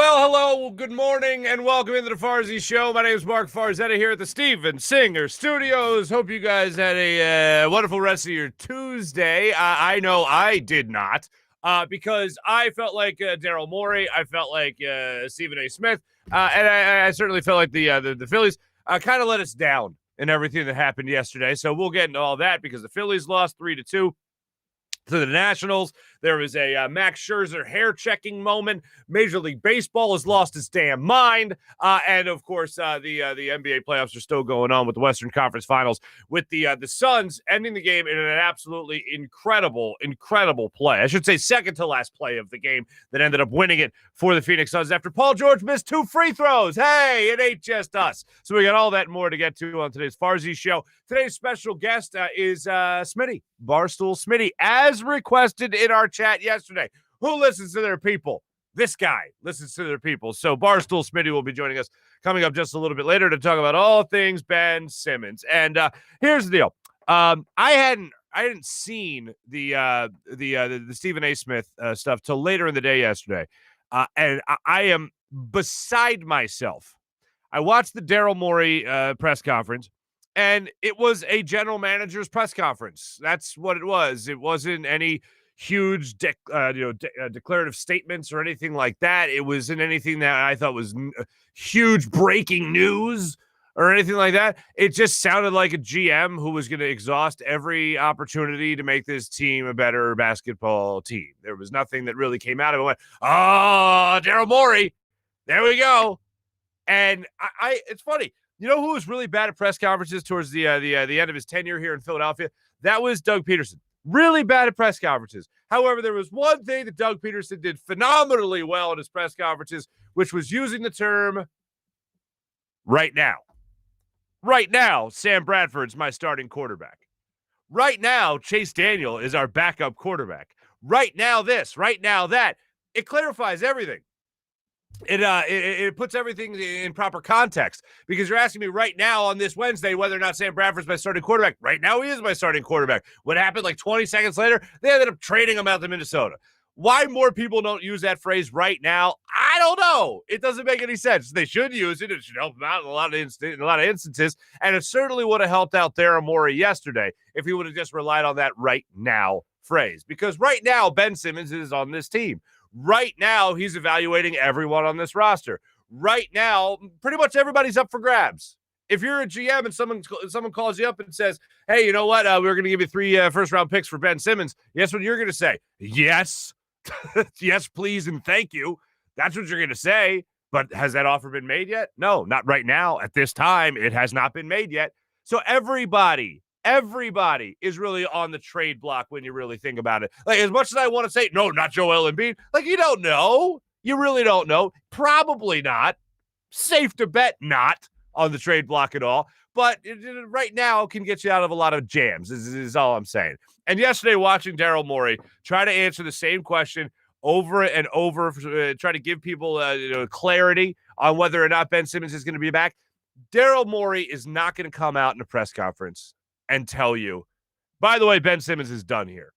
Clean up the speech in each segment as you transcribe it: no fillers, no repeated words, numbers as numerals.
Well, hello, good morning, and welcome into the Farzy Show. My name is Marc Farzetta here at the Steven Singer Studios. Hope you guys had a wonderful rest of your Tuesday. I know I did not, because I felt like Daryl Morey. I felt like Stephen A. Smith, and I certainly felt like the Phillies kind of let us down in everything that happened yesterday. So we'll get into all that because the Phillies lost 3-2 to the Nationals. There was a Max Scherzer hair-checking moment. Major League Baseball has lost its damn mind. And, of course, the NBA playoffs are still going on with the Western Conference Finals, with the Suns ending the game in an absolutely incredible play. I should say second to last play of the game that ended up winning it for the Phoenix Suns after Paul George missed 2 free throws. Hey, it ain't just us. So we got all that and more to get to on today's Farzy Show. Today's special guest is Smitty, Barstool Smitty, as requested in our chat yesterday. Who listens to their people? This guy listens to their people. So Barstool Smitty will be joining us coming up just a little bit later to talk about all things Ben Simmons. And here's the deal. I hadn't seen the Stephen A. Smith stuff till later in the day yesterday. And I am beside myself. I watched the Daryl Morey press conference, and it was a general manager's press conference. That's what it was. It wasn't any huge declarative statements or anything like that. It wasn't anything that I thought was huge breaking news or anything like that. It just sounded like a GM who was going to exhaust every opportunity to make this team a better basketball team. There was nothing that really came out of it. Went, oh, Daryl Morey, there we go. And it's funny. You know who was really bad at press conferences towards the end of his tenure here in Philadelphia? That was Doug Peterson. Really bad at press conferences. However, there was one thing that Doug Peterson did phenomenally well in his press conferences, which was using the term right now. Right now, Sam Bradford's my starting quarterback. Right now, Chase Daniel is our backup quarterback. Right now, this. Right now, that. It clarifies everything. It puts everything in proper context, because you're asking me right now on this Wednesday whether or not Sam Bradford's my starting quarterback. Right now, he is my starting quarterback. What happened like 20 seconds later? They ended up trading him out to Minnesota. Why more people don't use that phrase right now, I don't know. It doesn't make any sense. They should use it. It should help them out in a lot of instances, and it certainly would have helped out Daryl Morey yesterday if he would have just relied on that right now phrase, because right now Ben Simmons is on this team. Right now, he's evaluating everyone on this roster. Right now, pretty much everybody's up for grabs. If you're a GM and someone calls you up and says, hey, you know what? We're going to give you 3 first-round picks for Ben Simmons. Guess what you're going to say? Yes. Yes, please, and thank you. That's what you're going to say. But has that offer been made yet? No, not right now. At this time, it has not been made yet. So everybody is really on the trade block when you really think about it. Like, as much as I want to say, no, not Joel Embiid, like, you don't know. You really don't know. Probably not. Safe to bet not on the trade block at all. But right now can get you out of a lot of jams, is all I'm saying. And yesterday, watching Daryl Morey try to answer the same question over and over, try to give people clarity on whether or not Ben Simmons is going to be back. Daryl Morey is not going to come out in a press conference and tell you, by the way, Ben Simmons is done here.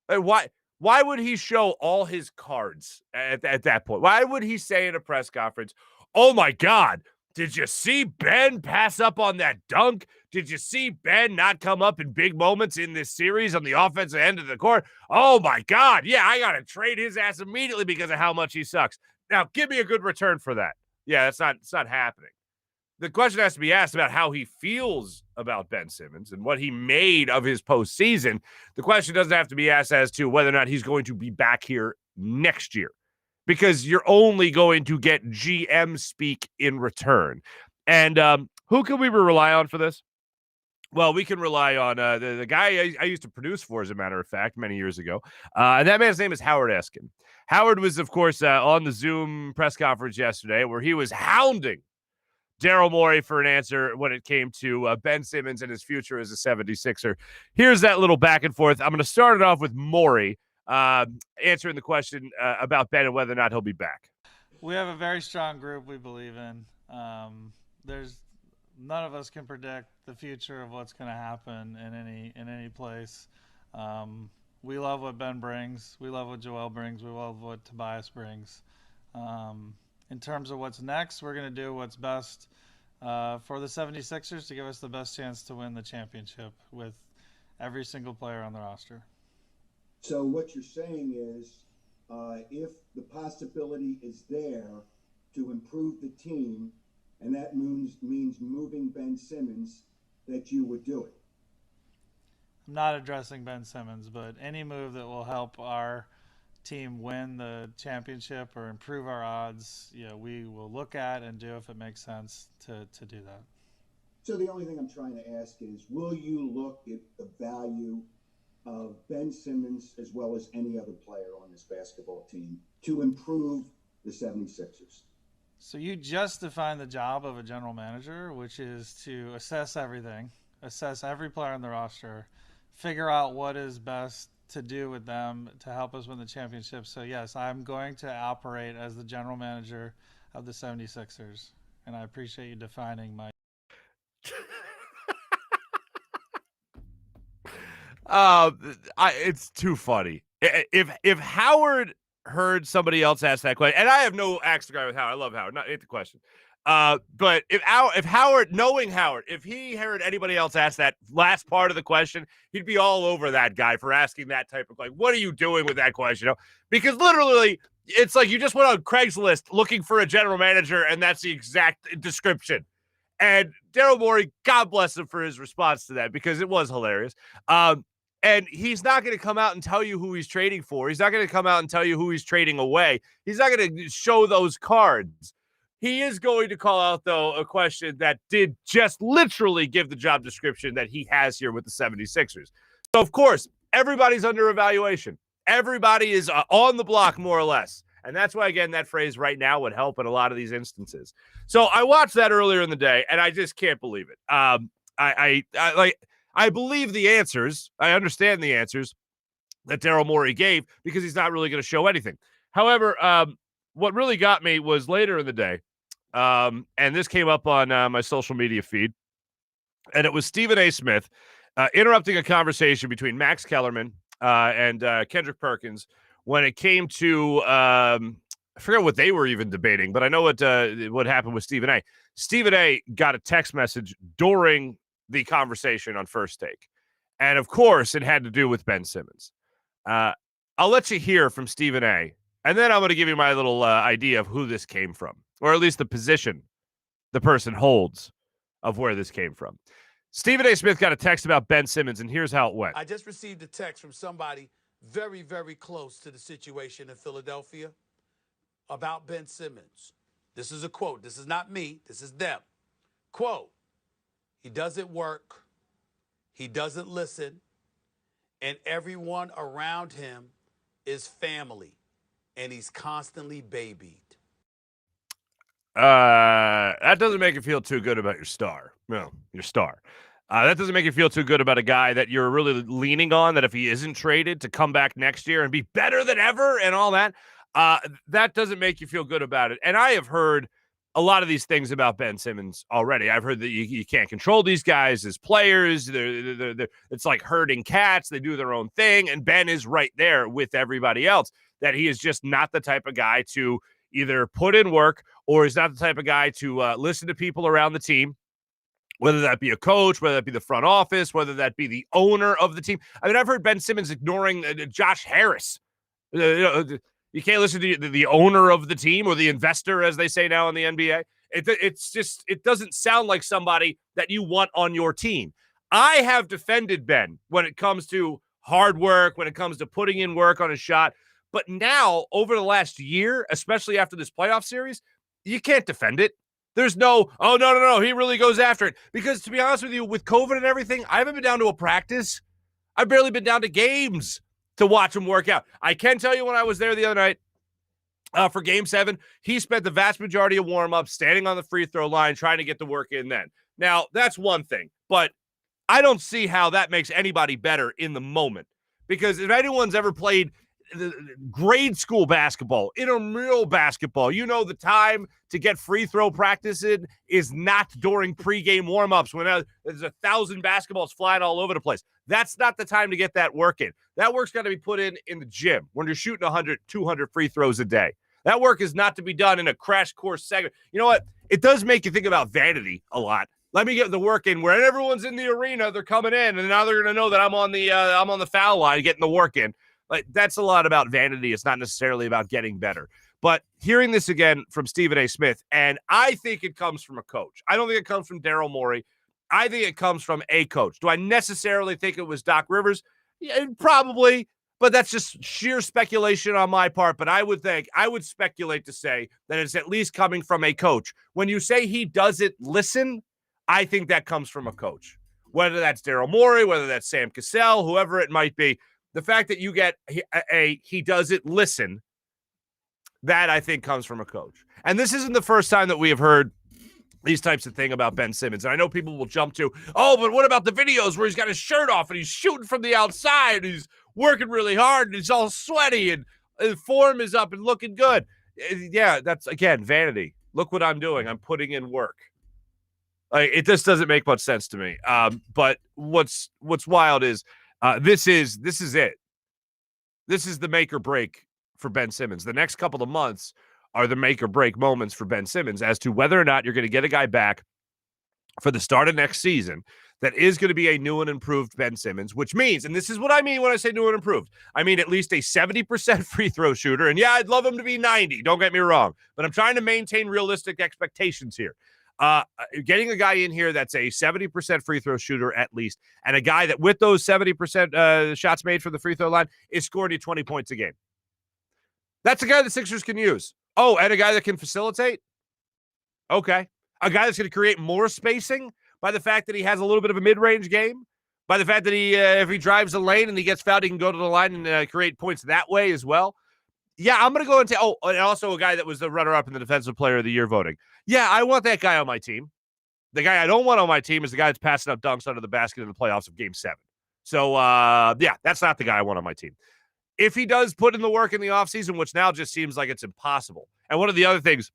Why would he show all his cards at that point? Why would he say in a press conference, oh my God, did you see Ben pass up on that dunk? Did you see Ben not come up in big moments in this series on the offensive end of the court? Oh my God, yeah, I got to trade his ass immediately because of how much he sucks. Now, give me a good return for that. Yeah, it's not happening. The question has to be asked about how he feels about Ben Simmons and what he made of his postseason. The question doesn't have to be asked as to whether or not he's going to be back here next year, because you're only going to get GM speak in return. And who can we rely on for this? Well, we can rely on the guy I used to produce for, as a matter of fact, many years ago. And that man's name is Howard Eskin. Howard was, of course, on the Zoom press conference yesterday where he was hounding Daryl Morey for an answer when it came to Ben Simmons and his future as a 76er. Here's that little back and forth. I'm going to start it off with Morey answering the question about Ben and whether or not he'll be back. We have a very strong group we believe in. There's none of us can predict the future of what's going to happen in any place. We love what Ben brings. We love what Joel brings. We love what Tobias brings. In terms of what's next, we're going to do what's best for the 76ers to give us the best chance to win the championship with every single player on the roster. So what you're saying is if the possibility is there to improve the team, and that means moving Ben Simmons, that you would do it. I'm not addressing Ben Simmons, but any move that will help our team win the championship or improve our odds, we will look at and do if it makes sense to do that. So the only thing I'm trying to ask is, will you look at the value of Ben Simmons as well as any other player on this basketball team to improve the 76ers? So you just defined the job of a general manager, which is to assess everything, assess every player on the roster, figure out what is best to do with them to help us win the championship. So yes, I'm going to operate as the general manager of the 76ers, and I appreciate you defining my It's too funny. If Howard heard somebody else ask that question, and I have no axe to grind with Howard. I love Howard. Not the question. But if Howard, knowing Howard, if he heard anybody else ask that last part of the question, he'd be all over that guy for asking that type of, like, what are you doing with that question? Because literally, it's like you just went on Craigslist looking for a general manager, and that's the exact description. And Daryl Morey, God bless him for his response to that, because it was hilarious. And he's not going to come out and tell you who he's trading for. He's not going to come out and tell you who he's trading away. He's not going to show those cards. He is going to call out, though, a question that did just literally give the job description that he has here with the 76ers. So, of course, everybody's under evaluation. Everybody is on the block, more or less. And that's why, again, that phrase right now would help in a lot of these instances. So I watched that earlier in the day, and I just can't believe it. I believe the answers. I understand the answers that Daryl Morey gave, because he's not really going to show anything. However, what really got me was later in the day, and this came up on my social media feed, and it was Stephen A. Smith interrupting a conversation between Max Kellerman and Kendrick Perkins when it came to I forget what they were even debating, but I know what happened with Stephen A. Stephen A. got a text message during the conversation on First Take, and of course, it had to do with Ben Simmons. I'll let you hear from Stephen A., and then I'm going to give you my little idea of who this came from, or at least the position the person holds of where this came from. Stephen A. Smith got a text about Ben Simmons, and here's how it went. I just received a text from somebody very, very close to the situation in Philadelphia about Ben Simmons. This is a quote. This is not me. This is them. Quote, he doesn't work, he doesn't listen, and everyone around him is family, and he's constantly babied. That doesn't make you feel too good about your star. No, your star. That doesn't make you feel too good about a guy that you're really leaning on, that if he isn't traded to come back next year and be better than ever and all that, that doesn't make you feel good about it. And I have heard a lot of these things about Ben Simmons already. I've heard that you can't control these guys as players. They're, it's like herding cats. They do their own thing. And Ben is right there with everybody else, that he is just not the type of guy to either put in work, or he's not the type of guy to listen to people around the team, whether that be a coach, whether that be the front office, whether that be the owner of the team. I mean, I've heard Ben Simmons ignoring Josh Harris. You can't listen to the owner of the team, or the investor, as they say now in the NBA. It doesn't sound like somebody that you want on your team. I have defended Ben when it comes to hard work, when it comes to putting in work on a shot. But now, over the last year, especially after this playoff series, you can't defend it. There's no, oh, no, he really goes after it. Because to be honest with you, with COVID and everything, I haven't been down to a practice. I've barely been down to games to watch him work out. I can tell you, when I was there the other night for Game 7, he spent the vast majority of warm-up standing on the free throw line trying to get the work in then. Now, that's one thing, but I don't see how that makes anybody better in the moment. Because if anyone's ever played grade school basketball, intramural basketball. You know the time to get free throw practice in is not during pregame warmups when there's 1,000 basketballs flying all over the place. That's not the time to get that work in. That work's got to be put in the gym when you're shooting 100, 200 free throws a day. That work is not to be done in a crash course segment. You know what? It does make you think about vanity a lot. Let me get the work in where everyone's in the arena. They're coming in, and now they're going to know that I'm on the foul line getting the work in. Like, that's a lot about vanity. It's not necessarily about getting better. But hearing this again from Stephen A. Smith, and I think it comes from a coach. I don't think it comes from Daryl Morey. I think it comes from a coach. Do I necessarily think it was Doc Rivers? Yeah, probably, but that's just sheer speculation on my part. But I would speculate to say that it's at least coming from a coach. When you say he doesn't listen, I think that comes from a coach. Whether that's Daryl Morey, whether that's Sam Cassell, whoever it might be. The fact that you get he doesn't listen, that I think comes from a coach. And this isn't the first time that we have heard these types of things about Ben Simmons. And I know people will jump to, oh, but what about the videos where he's got his shirt off and he's shooting from the outside and he's working really hard and he's all sweaty and his form is up and looking good. Yeah, that's, again, vanity. Look what I'm doing. I'm putting in work. It just doesn't make much sense to me. But what's wild is, this is it. This is the make or break for Ben Simmons. The next couple of months are the make or break moments for Ben Simmons as to whether or not you're going to get a guy back for the start of next season that is going to be a new and improved Ben Simmons, which means, and this is what I mean when I say new and improved, I mean at least a 70% free throw shooter. And yeah, I'd love him to be 90. Don't get me wrong, but I'm trying to maintain realistic expectations here. Getting a guy in here that's a 70% free throw shooter at least, and a guy that with those 70% shots made from the free throw line is scoring you 20 points a game. That's a guy the Sixers can use. Oh, and a guy that can facilitate? Okay. A guy that's going to create more spacing by the fact that he has a little bit of a mid-range game, by the fact that he, if he drives the lane and he gets fouled, he can go to the line and create points that way as well. Yeah, I'm going to go into, and also a guy that was the runner-up in the Defensive Player of the Year voting. Yeah, I want that guy on my team. The guy I don't want on my team is the guy that's passing up dunks under the basket in the playoffs of Game 7. So, yeah, that's not the guy I want on my team. If he does put in the work in the offseason, which now just seems like it's impossible. And one of the other things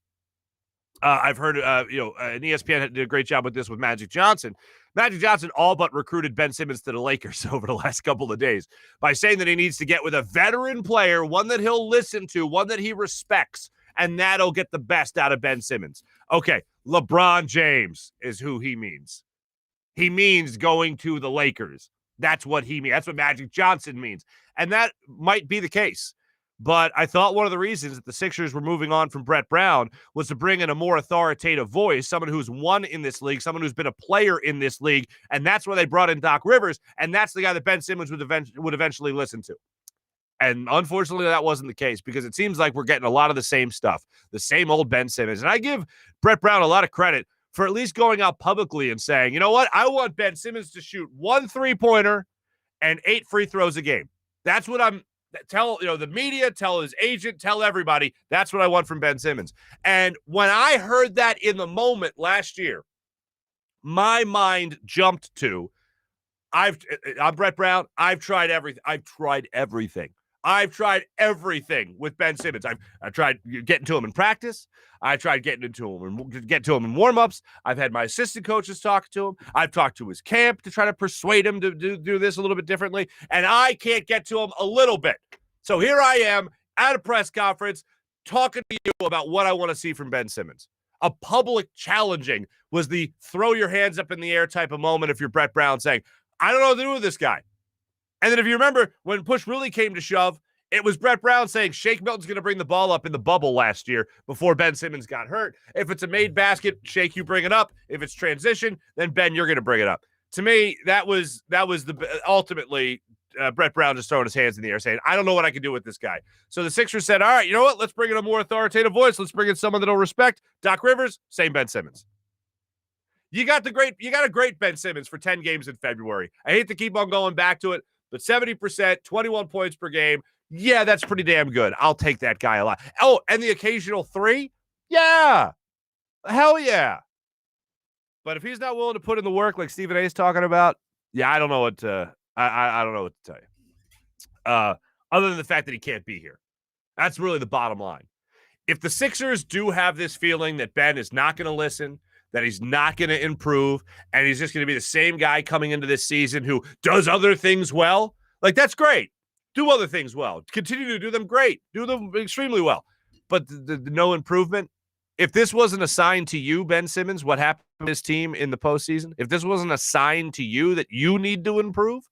I've heard, and ESPN did a great job with this with Magic Johnson. Magic Johnson all but recruited Ben Simmons to the Lakers over the last couple of days by saying that he needs to get with a veteran player, one that he'll listen to, one that he respects, and that'll get the best out of Ben Simmons. Okay, LeBron James is who he means. He means going to the Lakers. That's what he means. That's what Magic Johnson means. And that might be the case. But I thought one of the reasons that the Sixers were moving on from Brett Brown was to bring in a more authoritative voice, someone who's won in this league, someone who's been a player in this league, and that's why they brought in Doc Rivers, and that's the guy that Ben Simmons would eventually listen to. And unfortunately, that wasn't the case because it seems like we're getting a lot of the same stuff, the same old Ben Simmons. And I give Brett Brown a lot of credit for at least going out publicly and saying, you know what, I want Ben Simmons to shoot 1 3-pointer and 8 free throws a game. That's what I'm tell the media, tell his agent, tell everybody. That's what I want from Ben Simmons. And when I heard that in the moment last year, my mind jumped to, I'm Brett Brown. I've tried everything. I've tried everything with Ben Simmons. I've tried getting to him in practice. I tried getting to him in warmups. I've had my assistant coaches talk to him. I've talked to his camp to try to persuade him to do this a little bit differently. And I can't get to him a little bit. So here I am at a press conference talking to you about what I want to see from Ben Simmons. A public challenging was the throw your hands up in the air type of moment if you're Brett Brown saying, I don't know what to do with this guy. And then if you remember, when push really came to shove, it was Brett Brown saying Shake Milton's going to bring the ball up in the bubble last year before Ben Simmons got hurt. If it's a made basket, Shake, you bring it up. If it's transition, then Ben, you're going to bring it up. To me, that was ultimately Brett Brown just throwing his hands in the air saying, I don't know what I can do with this guy. So the Sixers said, all right, you know what? Let's bring in a more authoritative voice. Let's bring in someone that'll respect. Doc Rivers, same Ben Simmons. You got a great Ben Simmons for 10 games in February. I hate to keep on going back to it, but 70%, 21 points per game. Yeah, that's pretty damn good. I'll take that guy a lot. Oh, and the occasional 3? Yeah. Hell yeah. But if he's not willing to put in the work like Stephen A is talking about, yeah, I don't know what to I don't know what to tell you. other than the fact that he can't be here. That's really the bottom line. If the Sixers do have this feeling that Ben is not going to listen, that he's not going to improve, and he's just going to be the same guy coming into this season who does other things well, like, that's great. Do other things well. Continue to do them great. Do them extremely well. But the no improvement, if this wasn't a sign to you, Ben Simmons, what happened to this team in the postseason, if this wasn't a sign to you that you need to improve,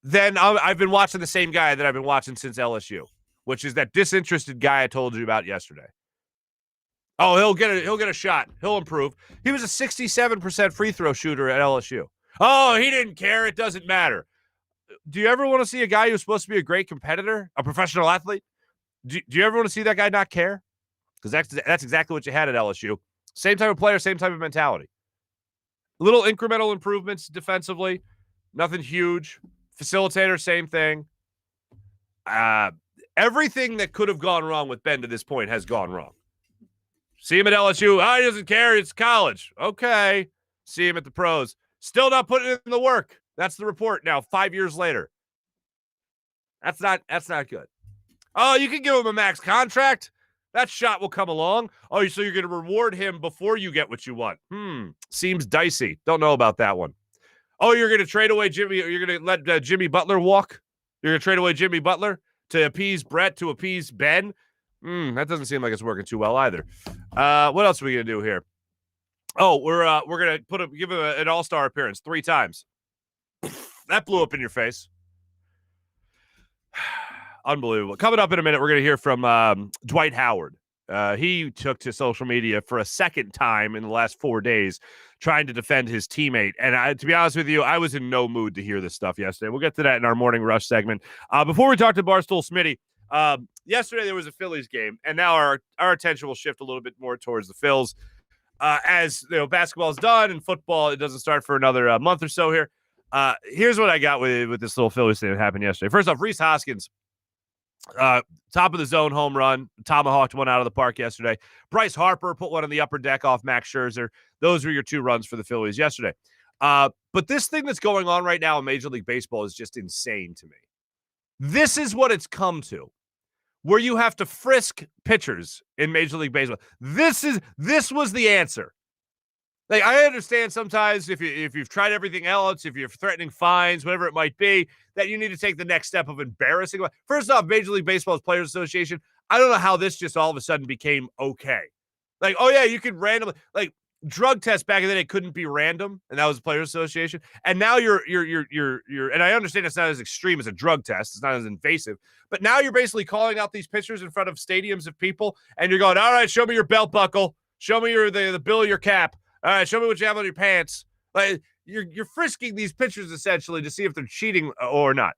then I've been watching the same guy that I've been watching since LSU, which is that disinterested guy I told you about yesterday. Oh, he'll get a shot. He'll improve. He was a 67% free throw shooter at LSU. Oh, he didn't care. It doesn't matter. Do you ever want to see a guy who's supposed to be a great competitor, a professional athlete? Do you ever want to see that guy not care? Because that's exactly what you had at LSU. Same type of player, same type of mentality. Little incremental improvements defensively, nothing huge. Facilitator, same thing. Everything that could have gone wrong with Ben to this point has gone wrong. See him at LSU. Oh, he doesn't care. It's college. Okay. See him at the pros. Still not putting in the work. That's the report now, 5 years later. That's not good. Oh, you can give him a max contract. That shot will come along. Oh, so you're going to reward him before you get what you want. Seems dicey. Don't know about that one. Oh, you're going to trade away Jimmy. You're going to let Jimmy Butler walk. You're going to trade away Jimmy Butler to appease Brett, to appease Ben. That doesn't seem like it's working too well either. What else are we going to do here? Oh, we're going to give him an all-star appearance 3 times. That blew up in your face. Unbelievable. Coming up in a minute, we're going to hear from Dwight Howard. He took to social media for a second time in the last 4 days trying to defend his teammate. And to be honest with you, I was in no mood to hear this stuff yesterday. We'll get to that in our Morning Rush segment. Before we talk to Barstool Smitty, yesterday there was a Phillies game, and now our attention will shift a little bit more towards the Phils. As you know, basketball's done and football, it doesn't start for another month or so here. Here's what I got with this little Phillies thing that happened yesterday. First off, Rhys Hoskins, top of the zone home run, tomahawked one out of the park yesterday. Bryce Harper put one on the upper deck off Max Scherzer. Those were your 2 runs for the Phillies yesterday. But this thing that's going on right now in Major League Baseball is just insane to me. This is what it's come to, where you have to frisk pitchers in Major League Baseball. This was the answer. Like, I understand sometimes if you've tried everything else, if you're threatening fines, whatever it might be, that you need to take the next step of embarrassing. First off, Major League Baseball's Players Association, I don't know how this just all of a sudden became okay. Like, oh yeah, you could randomly, like, drug tests back in the day couldn't be random, and that was the Players Association. And now you're, and I understand it's not as extreme as a drug test, it's not as invasive, but now you're basically calling out these pitchers in front of stadiums of people, and you're going, all right, show me your belt buckle, show me the bill of your cap. All right, show me what you have on your pants. Like, you're frisking these pitchers essentially to see if they're cheating or not.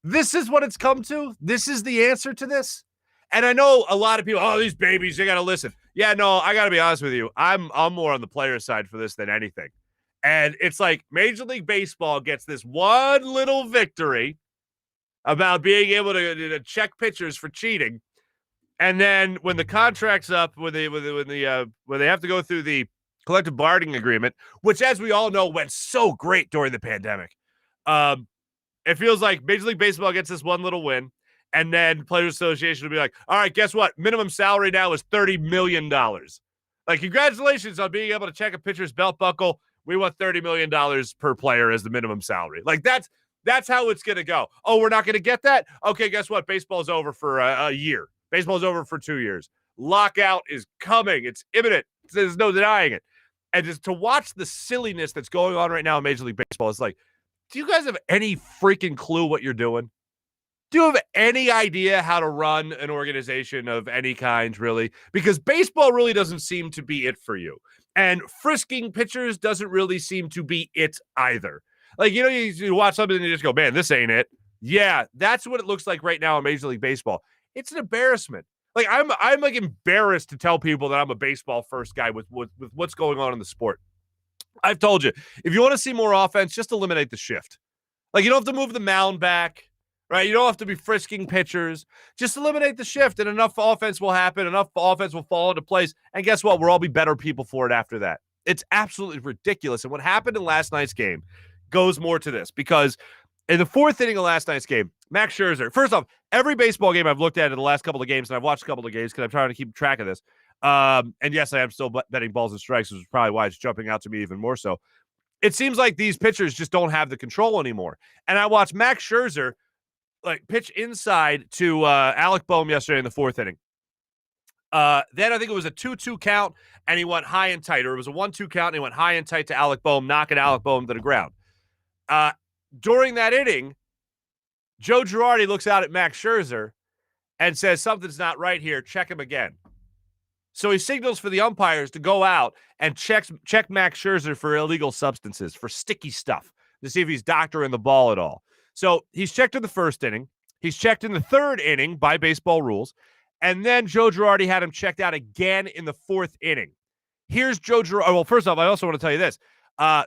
This is what it's come to. This is the answer to this. And I know a lot of people, oh, these babies, they got to listen. Yeah, no, I got to be honest with you. I'm more on the player side for this than anything. And it's like Major League Baseball gets this one little victory about being able to check pitchers for cheating. And then when the contract's up, when they have to go through the collective bargaining agreement, which, as we all know, went so great during the pandemic, it feels like Major League Baseball gets this one little win, and then Players Association will be like, all right, guess what? Minimum salary now is $30 million. Like, congratulations on being able to check a pitcher's belt buckle. We want $30 million per player as the minimum salary. Like, that's how it's going to go. Oh, we're not going to get that? Okay, guess what? Baseball's over for a year. Baseball's over for 2 years. Lockout is coming. It's imminent. There's no denying it. And just to watch the silliness that's going on right now in Major League Baseball, it's like, do you guys have any freaking clue what you're doing? Do you have any idea how to run an organization of any kind, really? Because baseball really doesn't seem to be it for you. And frisking pitchers doesn't really seem to be it either. Like, you watch something and you just go, man, this ain't it. Yeah, that's what it looks like right now in Major League Baseball. It's an embarrassment. Like, I'm like embarrassed to tell people that I'm a baseball first guy with what's going on in the sport. I've told you, if you want to see more offense, just eliminate the shift. Like, you don't have to move the mound back, right? You don't have to be frisking pitchers. Just eliminate the shift, and enough offense will happen. Enough offense will fall into place. And guess what? We'll all be better people for it after that. It's absolutely ridiculous. And what happened in last night's game goes more to this, because In the fourth inning of last night's game, Max Scherzer, first off, every baseball game I've looked at in the last couple of games, and I've watched a couple of games because I'm trying to keep track of this. And yes, I am still betting balls and strikes, which is probably why it's jumping out to me even more so. It seems like these pitchers just don't have the control anymore. And I watched Max Scherzer pitch inside to Alec Boehm yesterday in the fourth inning. Then I think it was a 2-2 count, and he went high and tight. Or it was a 1-2 count, and he went high and tight to Alec Boehm, knocking Alec Boehm to the ground. During that inning, Joe Girardi looks out at Max Scherzer and says, something's not right here. Check him again. So he signals for the umpires to go out and check Max Scherzer for illegal substances, for sticky stuff, to see if he's doctoring the ball at all. So he's checked in the first inning. He's checked in the third inning by baseball rules. And then Joe Girardi had him checked out again in the fourth inning. Here's Joe Girardi. Well, first off, I also want to tell you this.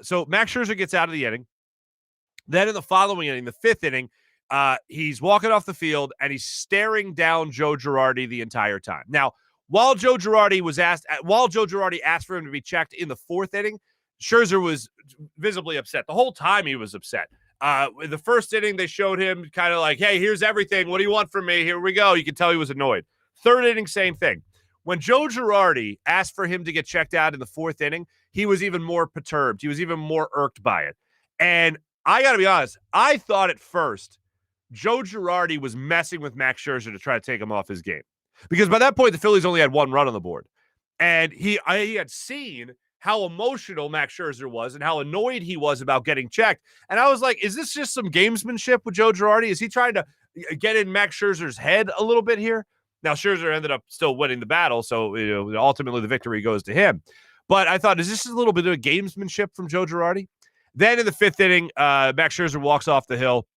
So Max Scherzer gets out of the inning. Then in the following inning, the fifth inning, he's walking off the field and he's staring down Joe Girardi the entire time. Now, while Joe Girardi asked for him to be checked in the fourth inning, Scherzer was visibly upset. The whole time he was upset. In the first inning, they showed him kind of like, hey, here's everything. What do you want from me? Here we go. You can tell he was annoyed. Third inning, same thing. When Joe Girardi asked for him to get checked out in the fourth inning, he was even more perturbed. He was even more irked by it. And I got to be honest, I thought at first Joe Girardi was messing with Max Scherzer to try to take him off his game. Because by that point, the Phillies only had one run on the board. And he had seen how emotional Max Scherzer was and how annoyed he was about getting checked. And I was like, is this just some gamesmanship with Joe Girardi? Is he trying to get in Max Scherzer's head a little bit here? Now, Scherzer ended up still winning the battle, so ultimately the victory goes to him. But I thought, is this a little bit of gamesmanship from Joe Girardi? Then in the fifth inning, Max Scherzer walks off the hill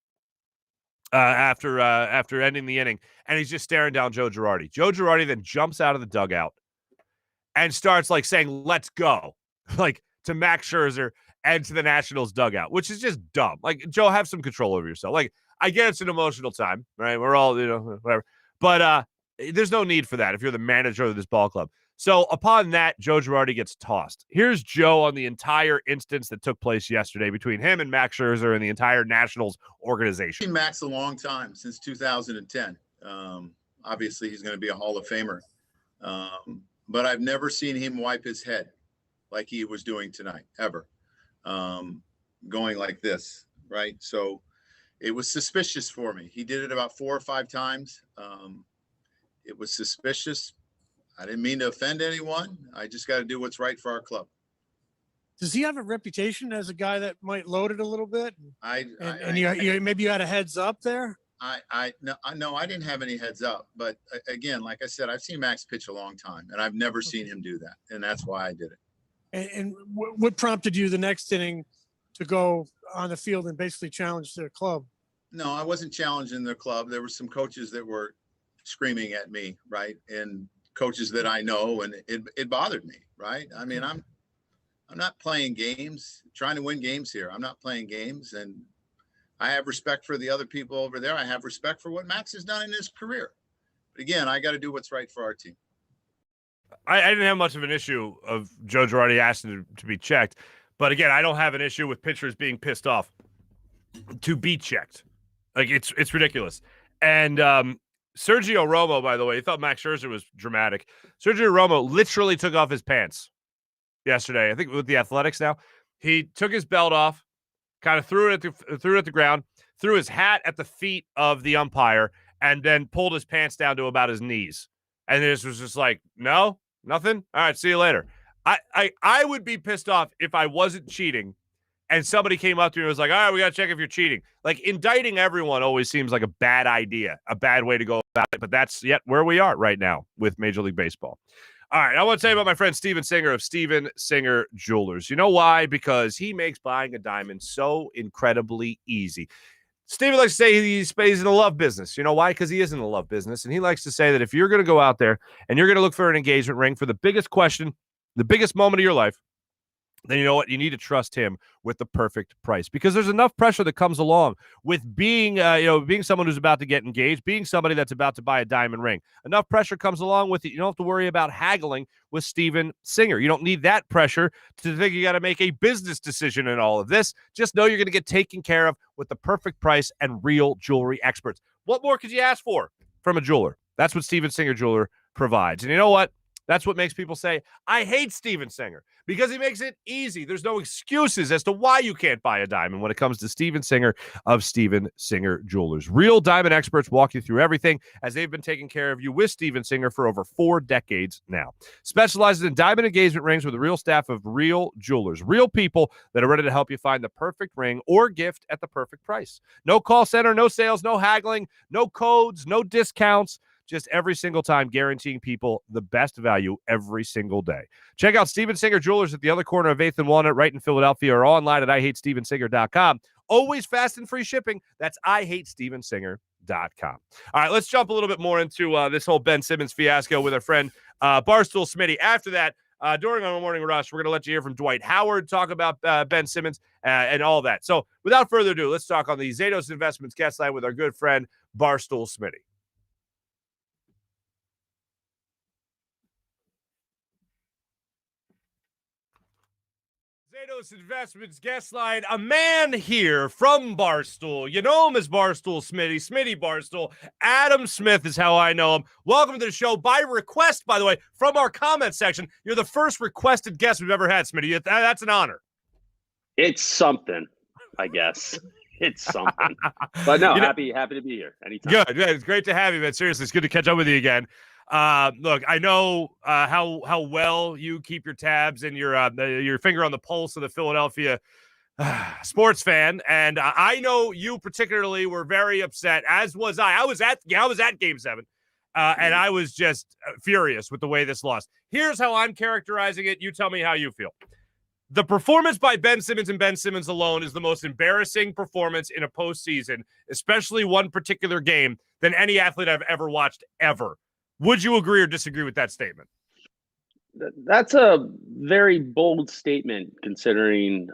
after ending the inning, and he's just staring down Joe Girardi. Joe Girardi then jumps out of the dugout and starts saying, let's go, to Max Scherzer and to the Nationals dugout, which is just dumb. Joe, have some control over yourself. I get it's an emotional time, right? We're all, whatever. But there's no need for that if you're the manager of this ball club. So upon that, Joe Girardi gets tossed. Here's Joe on the entire instance that took place yesterday between him and Max Scherzer and the entire Nationals organization. I've seen Max a long time, since 2010. Obviously, he's going to be a Hall of Famer. But I've never seen him wipe his head like he was doing tonight, ever. Going like this, right? So it was suspicious for me. He did it about 4 or 5 times. It was suspicious. I didn't mean to offend anyone. I just got to do what's right for our club. Does he have a reputation as a guy that might load it a little bit? Maybe you had a heads up there? No, I didn't have any heads up. But again, like I said, I've seen Max pitch a long time, and I've never seen him do that. And that's why I did it. And what prompted you the next inning to go on the field and basically challenge their club? No, I wasn't challenging their club. There were some coaches that were screaming at me, right? And coaches that I know, and it bothered me, right? I mean, I'm not playing games, trying to win games here. I'm not playing games, and I have respect for the other people over there. I have respect for what Max has done in his career. But again, I got to do what's right for our team. I didn't have much of an issue of Joe Girardi asking to be checked. But again, I don't have an issue with pitchers being pissed off to be checked. It's ridiculous. And Sergio Romo, by the way, he thought Max Scherzer was dramatic. Sergio Romo literally took off his pants yesterday. I think with the Athletics now. He took his belt off, kind of threw it at the ground, threw his hat at the feet of the umpire, and then pulled his pants down to about his knees. And this was just no, nothing. All right, see you later. I would be pissed off if I wasn't cheating and somebody came up to me and was like, all right, we got to check if you're cheating. Indicting everyone always seems like a bad idea, a bad way to go about it. But that's yet where we are right now with Major League Baseball. All right, I want to tell you about my friend Steven Singer of Steven Singer Jewelers. You know why? Because he makes buying a diamond so incredibly easy. Steven likes to say he's in the love business. You know why? Because he is in the love business. And he likes to say that if you're going to go out there and you're going to look for an engagement ring for the biggest question, the biggest moment of your life, then you know what? You need to trust him with the perfect price, because there's enough pressure that comes along with being, being someone who's about to get engaged, being somebody that's about to buy a diamond ring. Enough pressure comes along with it. You don't have to worry about haggling with Steven Singer. You don't need that pressure to think you got to make a business decision in all of this. Just know you're going to get taken care of with the perfect price and real jewelry experts. What more could you ask for from a jeweler? That's what Steven Singer Jeweler provides. And you know what? That's what makes people say, I hate Steven Singer, because he makes it easy. There's no excuses as to why you can't buy a diamond when it comes to Steven Singer of Steven Singer Jewelers. Real diamond experts walk you through everything, as they've been taking care of you with Steven Singer for over 4 decades now. Specializes in diamond engagement rings with a real staff of real jewelers, real people that are ready to help you find the perfect ring or gift at the perfect price. No call center, no sales, no haggling, no codes, no discounts. Just every single time guaranteeing people the best value every single day. Check out Steven Singer Jewelers at the other corner of 8th and Walnut, right in Philadelphia, or online at IHateStevenSinger.com. Always fast and free shipping. That's IHateStevenSinger.com. All right, let's jump a little bit more into this whole Ben Simmons fiasco with our friend Barstool Smitty. After that, during our morning rush, we're going to let you hear from Dwight Howard, talk about Ben Simmons and all that. So without further ado, let's talk on the Zatos Investments guest line with our good friend Barstool Smitty. Zatos Investments guest line, a man here from Barstool. You know him as Barstool Smitty Barstool. Adam Smith is how I know him. Welcome to the show by request, by the way, from our comment section. You're the first requested guest we've ever had, Smitty. That's an honor. It's something, I guess. It's something. But no, happy to be here anytime. Good. It's great to have you, man. Seriously, it's good to catch up with you again. Look, I know how well you keep your tabs and your finger on the pulse of the Philadelphia sports fan, and I know you particularly were very upset, as was I. I was at Game 7, and I was just furious with the way this lost. Here's how I'm characterizing it. You tell me how you feel. The performance by Ben Simmons and Ben Simmons alone is the most embarrassing performance in a postseason, especially one particular game, than any athlete I've ever watched ever. Would you agree or disagree with that statement? That's a very bold statement, considering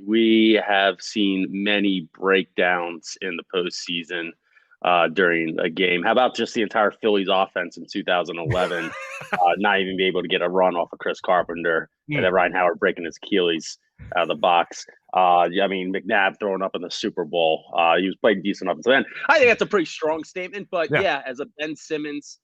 we have seen many breakdowns in the postseason during a game. How about just the entire Phillies offense in 2011, not even be able to get a run off of Chris Carpenter, and then Ryan Howard breaking his Achilles out of the box. McNabb throwing up in the Super Bowl. He was playing decent up until then. I think that's a pretty strong statement, but yeah as a Ben Simmons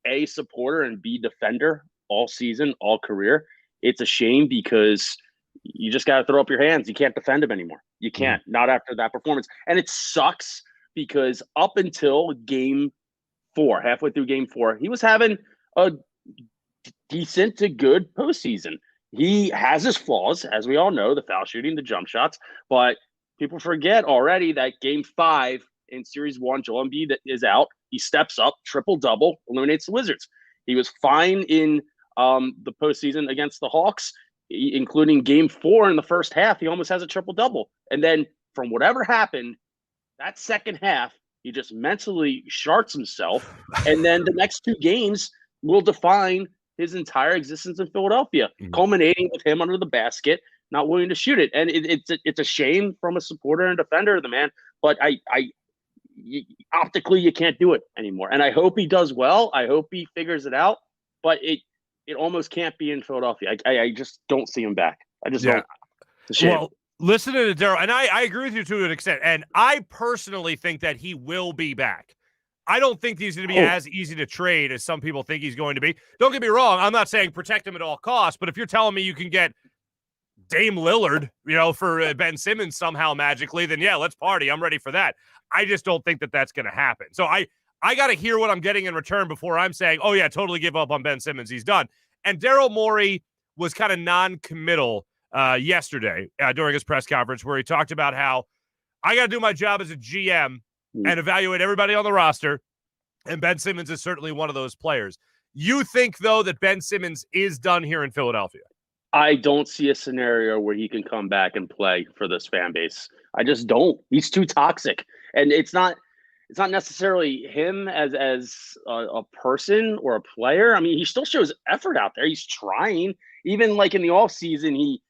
A, supporter, and B, defender all season, all career, it's a shame, because you just got to throw up your hands. You can't defend him anymore. You can't, not after that performance. And it sucks, because up until Game 4, halfway through Game 4, he was having a decent to good postseason. He has his flaws, as we all know, the foul shooting, the jump shots, but people forget already that Game 5 in Series 1, Joel Embiid is out. He steps up, triple-double, eliminates the Wizards. He was fine in the postseason against the Hawks, including Game 4 in the first half. He almost has a triple-double. And then from whatever happened, that second half, he just mentally sharts himself. And then the next 2 games will define his entire existence in Philadelphia, culminating with him under the basket, not willing to shoot it. And it's a shame from a supporter and defender of the man, but optically you can't do it anymore. And I hope he does well. I hope he figures it out, but it almost can't be in Philadelphia. I just don't see him back. I just don't. Well, listening to Daryl, and I agree with you to an extent, and I personally think that he will be back. I don't think he's going to be as easy to trade as some people think he's going to be. Don't get me wrong. I'm not saying protect him at all costs, but if you're telling me you can get Dame Lillard, for Ben Simmons somehow magically, then yeah, let's party. I'm ready for that. I just don't think that that's going to happen. So I got to hear what I'm getting in return before I'm saying, oh yeah, totally give up on Ben Simmons. He's done. And Daryl Morey was kind of non-committal yesterday during his press conference, where he talked about how I got to do my job as a GM and evaluate everybody on the roster. And Ben Simmons is certainly one of those players. You think, though, that Ben Simmons is done here in Philadelphia? I don't see a scenario where he can come back and play for this fan base. I just don't. He's too toxic. And it's not necessarily him as a person or a player. I mean, he still shows effort out there. He's trying. Even like in the off season, he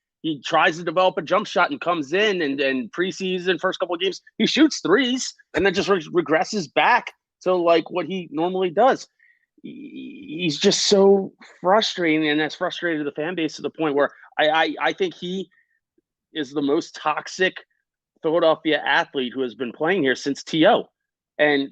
tries to develop a jump shot and comes in and preseason first couple of games, he shoots threes and then just regresses back to like what he normally does. He's just so frustrating, and that's frustrated the fan base to the point where I think he is the most toxic Philadelphia athlete who has been playing here since T.O. And,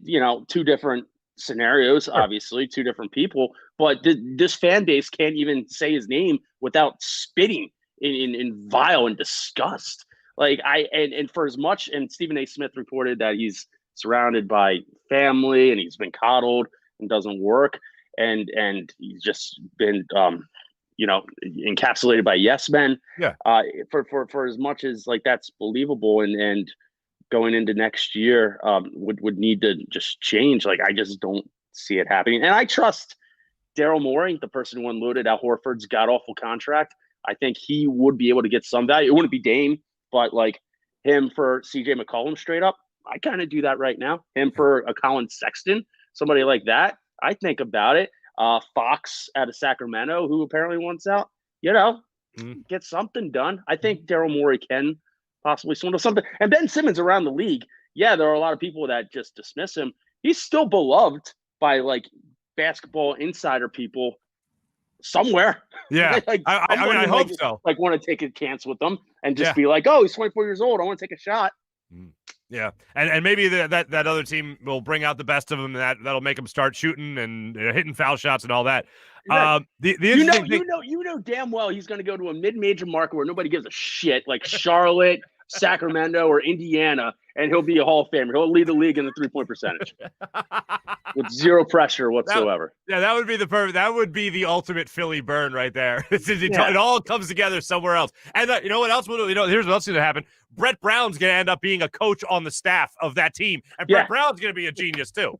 two different scenarios, obviously, two different people, but this fan base can't even say his name without spitting in vile and disgust. Like and for as much, and Stephen A. Smith reported that he's surrounded by family and he's been coddled and doesn't work, and he's just been encapsulated by yes men. Yeah. For as much as like that's believable and going into next year would need to just change. Like I just don't see it happening. And I trust Daryl Morey, the person who unloaded Al Horford's god awful contract. I think he would be able to get some value. It wouldn't be Dame, but like him for CJ McCollum straight up, I kind of do that right now. Him for a Colin Sexton, somebody like that, I think about it. Fox out of Sacramento, who apparently wants out, get something done. I think Daryl Morey can possibly swindle something. And Ben Simmons around the league, yeah, there are a lot of people that just dismiss him. He's still beloved by like basketball insider people somewhere. Yeah, like, I hope so. Like want to take a chance with them and just be like, oh, he's 24 years old. I want to take a shot. Yeah, and maybe that other team will bring out the best of them, and that'll make them start shooting and hitting foul shots and all that. The interesting thing, you know damn well he's going to go to a mid-major market where nobody gives a shit, like Charlotte, Sacramento, or Indiana, and he'll be a Hall of Famer. He'll lead the league in the 3-point percentage with zero pressure whatsoever. That would be that would be the ultimate Philly burn right there. It all comes together somewhere else. And you know what else? Here's what else is going to happen. Brett Brown's going to end up being a coach on the staff of that team, and Brett Brown's going to be a genius too.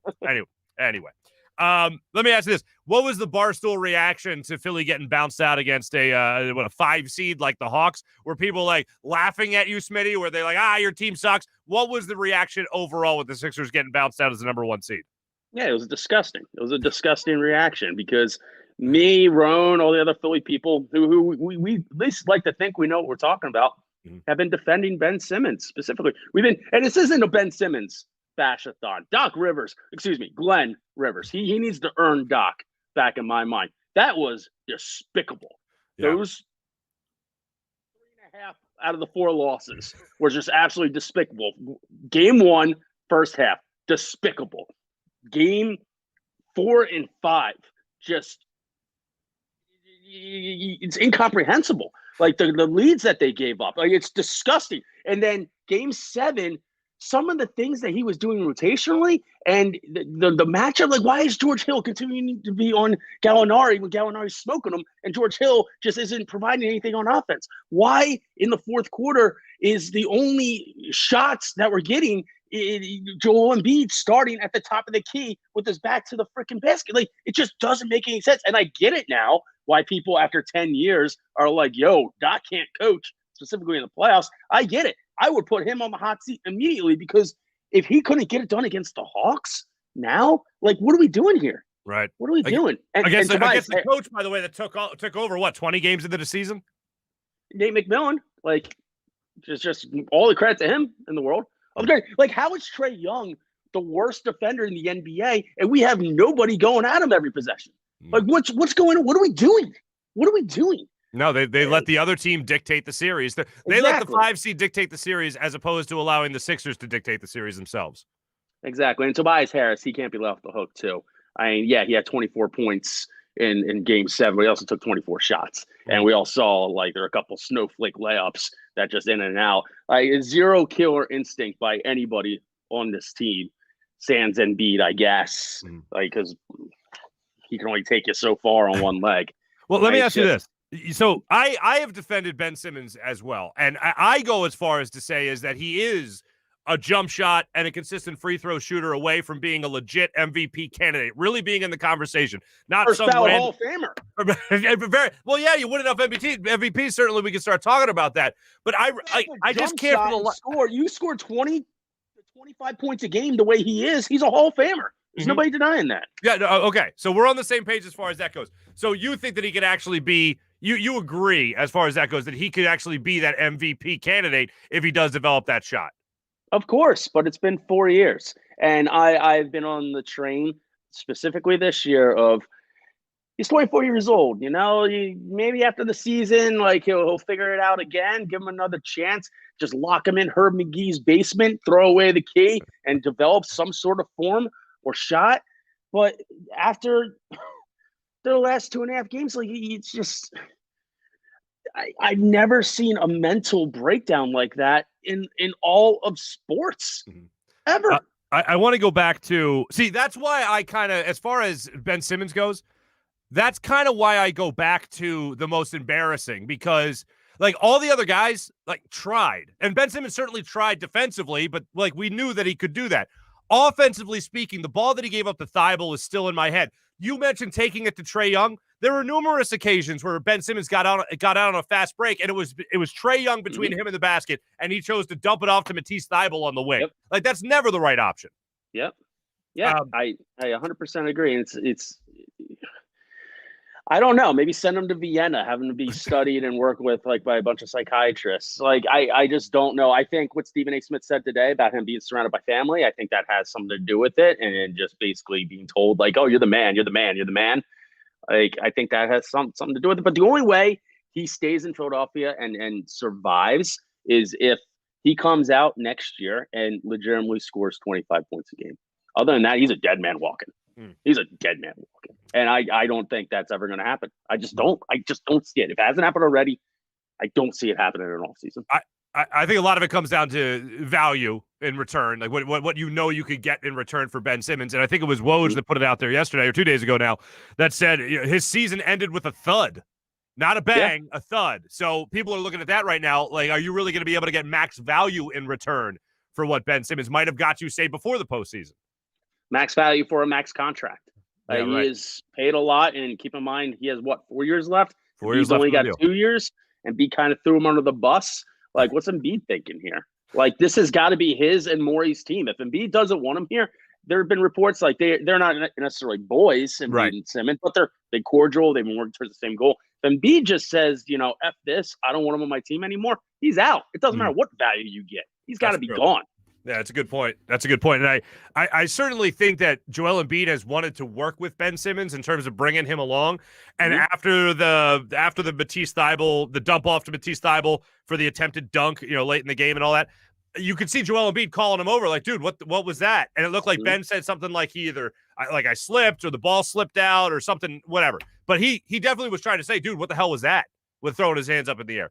Anyway. Let me ask you this. What was the Barstool reaction to Philly getting bounced out against a 5 seed like the Hawks? Were people like laughing at you, Smitty? Were they like, your team sucks? What was the reaction overall with the Sixers getting bounced out as the number 1 seed? Yeah, it was disgusting. It was a disgusting reaction because me, Roan, all the other Philly people who we at least like to think we know what we're talking about have been defending Ben Simmons specifically. And this isn't a Ben Simmons bash-a-thon. Glenn Rivers. He needs to earn Doc back in my mind. That was despicable. Yeah. Those 3.5 out of the 4 losses were just absolutely despicable. Game 1, first half, despicable. Game 4 and 5, just it's incomprehensible. Like the leads that they gave up, like it's disgusting. And then Game 7, some of the things that he was doing rotationally and the matchup, like why is George Hill continuing to be on Gallinari when Gallinari's smoking him and George Hill just isn't providing anything on offense? Why in the fourth quarter is the only shots that we're getting Joel Embiid starting at the top of the key with his back to the freaking basket? Like it just doesn't make any sense. And I get it now why people after 10 years are like, yo, Doc can't coach, specifically in the playoffs. I get it. I would put him on the hot seat immediately because if he couldn't get it done against the Hawks now, like, what are we doing here? Right. What are we doing? I guess the coach, by the way, that took over, 20 games into the season? Nate McMillan. Like, just all the credit to him in the world. Like, how is Trae Young the worst defender in the NBA and we have nobody going at him every possession? Like, what's going on? What are we doing? What are we doing? No, they let the other team dictate the series. They let the 5 seed dictate the series as opposed to allowing the Sixers to dictate the series themselves. Exactly. And Tobias Harris, he can't be left the hook too. I mean, yeah, he had 24 points in Game 7, but he also took 24 shots. And we all saw, like, there are a couple snowflake layups that just in and out. Like, zero killer instinct by anybody on this team. Sans Embiid, I guess, like, because he can only take you so far on one leg. Well, let me ask you this. So I have defended Ben Simmons as well. And I go as far as to say is that he is a jump shot and a consistent free throw shooter away from being a legit MVP candidate, really being in the conversation. Not first some Hall of Famer. Very, well, yeah, you win enough MVP. Certainly we can start talking about that. But I just can't for the score. You score 20 to 25 points a game the way he is. He's a Hall of Famer. There's nobody denying that. Yeah. No, okay. So we're on the same page as far as that goes. So you think that he could actually be, you agree, as far as that goes, that he could actually be that MVP candidate if he does develop that shot. Of course, but it's been 4 years. And I've been on the train specifically this year of he's 24 years old. Maybe after the season, like he'll figure it out again, give him another chance, just lock him in Herb McGee's basement, throw away the key, and develop some sort of form or shot. But after the last 2.5 games, like it's just I've never seen a mental breakdown like that in all of sports ever. I want to go back to that's why I kind of, as far as Ben Simmons goes, that's kind of why I go back to the most embarrassing, because like all the other guys like tried, and Ben Simmons certainly tried defensively, but like we knew that he could do that. Offensively speaking, the ball that he gave up to Thibault is still in my head. You mentioned taking it to Trae Young. There were numerous occasions where Ben Simmons got out on a fast break, and it was Trae Young between him and the basket, and he chose to dump it off to Matisse Thybulle on the wing. Yep. Like that's never the right option. Yep. Yeah, I 100% agree. And it's I don't know. Maybe send him to Vienna, have him to be studied and worked with like by a bunch of psychiatrists. Like I just don't know. I think what Stephen A. Smith said today about him being surrounded by family, I think that has something to do with it, and just basically being told like, "Oh, you're the man, you're the man, you're the man." Like I think that has something to do with it. But the only way he stays in Philadelphia and survives is if he comes out next year and legitimately scores 25 points a game. Other than that, he's a dead man walking. He's a dead man walking. And I don't think that's ever going to happen. I just don't see it. If it hasn't happened already, I don't see it happening in all season. I think a lot of it comes down to value in return, like what you could get in return for Ben Simmons. And I think it was Woj that put it out there yesterday or 2 days ago now that said his season ended with a thud, not a bang, a thud. So people are looking at that right now. Like, are you really going to be able to get max value in return for what Ben Simmons might have got you, say, before the postseason? Max value for a max contract. Yeah, he is paid a lot, and keep in mind he has 4 years left. 4 years He's left. only got 2 years, and B kind of threw him under the bus. Like, what's Embiid thinking here? Like, this has got to be his and Morey's team. If Embiid doesn't want him here, there have been reports like they're not necessarily boys, Embiid and Simmons, but they're cordial. They've been working towards the same goal. If Embiid just says, F this, I don't want him on my team anymore, he's out. It doesn't matter what value you get. He's got to be gone. Yeah, that's a good point. And I certainly think that Joel Embiid has wanted to work with Ben Simmons in terms of bringing him along. And after the Matisse Thybulle, the dump off to Matisse Thybulle for the attempted dunk, late in the game and all that, you could see Joel Embiid calling him over like, dude, what was that? And it looked like Ben said something like he either I slipped or the ball slipped out or something, whatever. But he definitely was trying to say, dude, what the hell was that? With throwing his hands up in the air.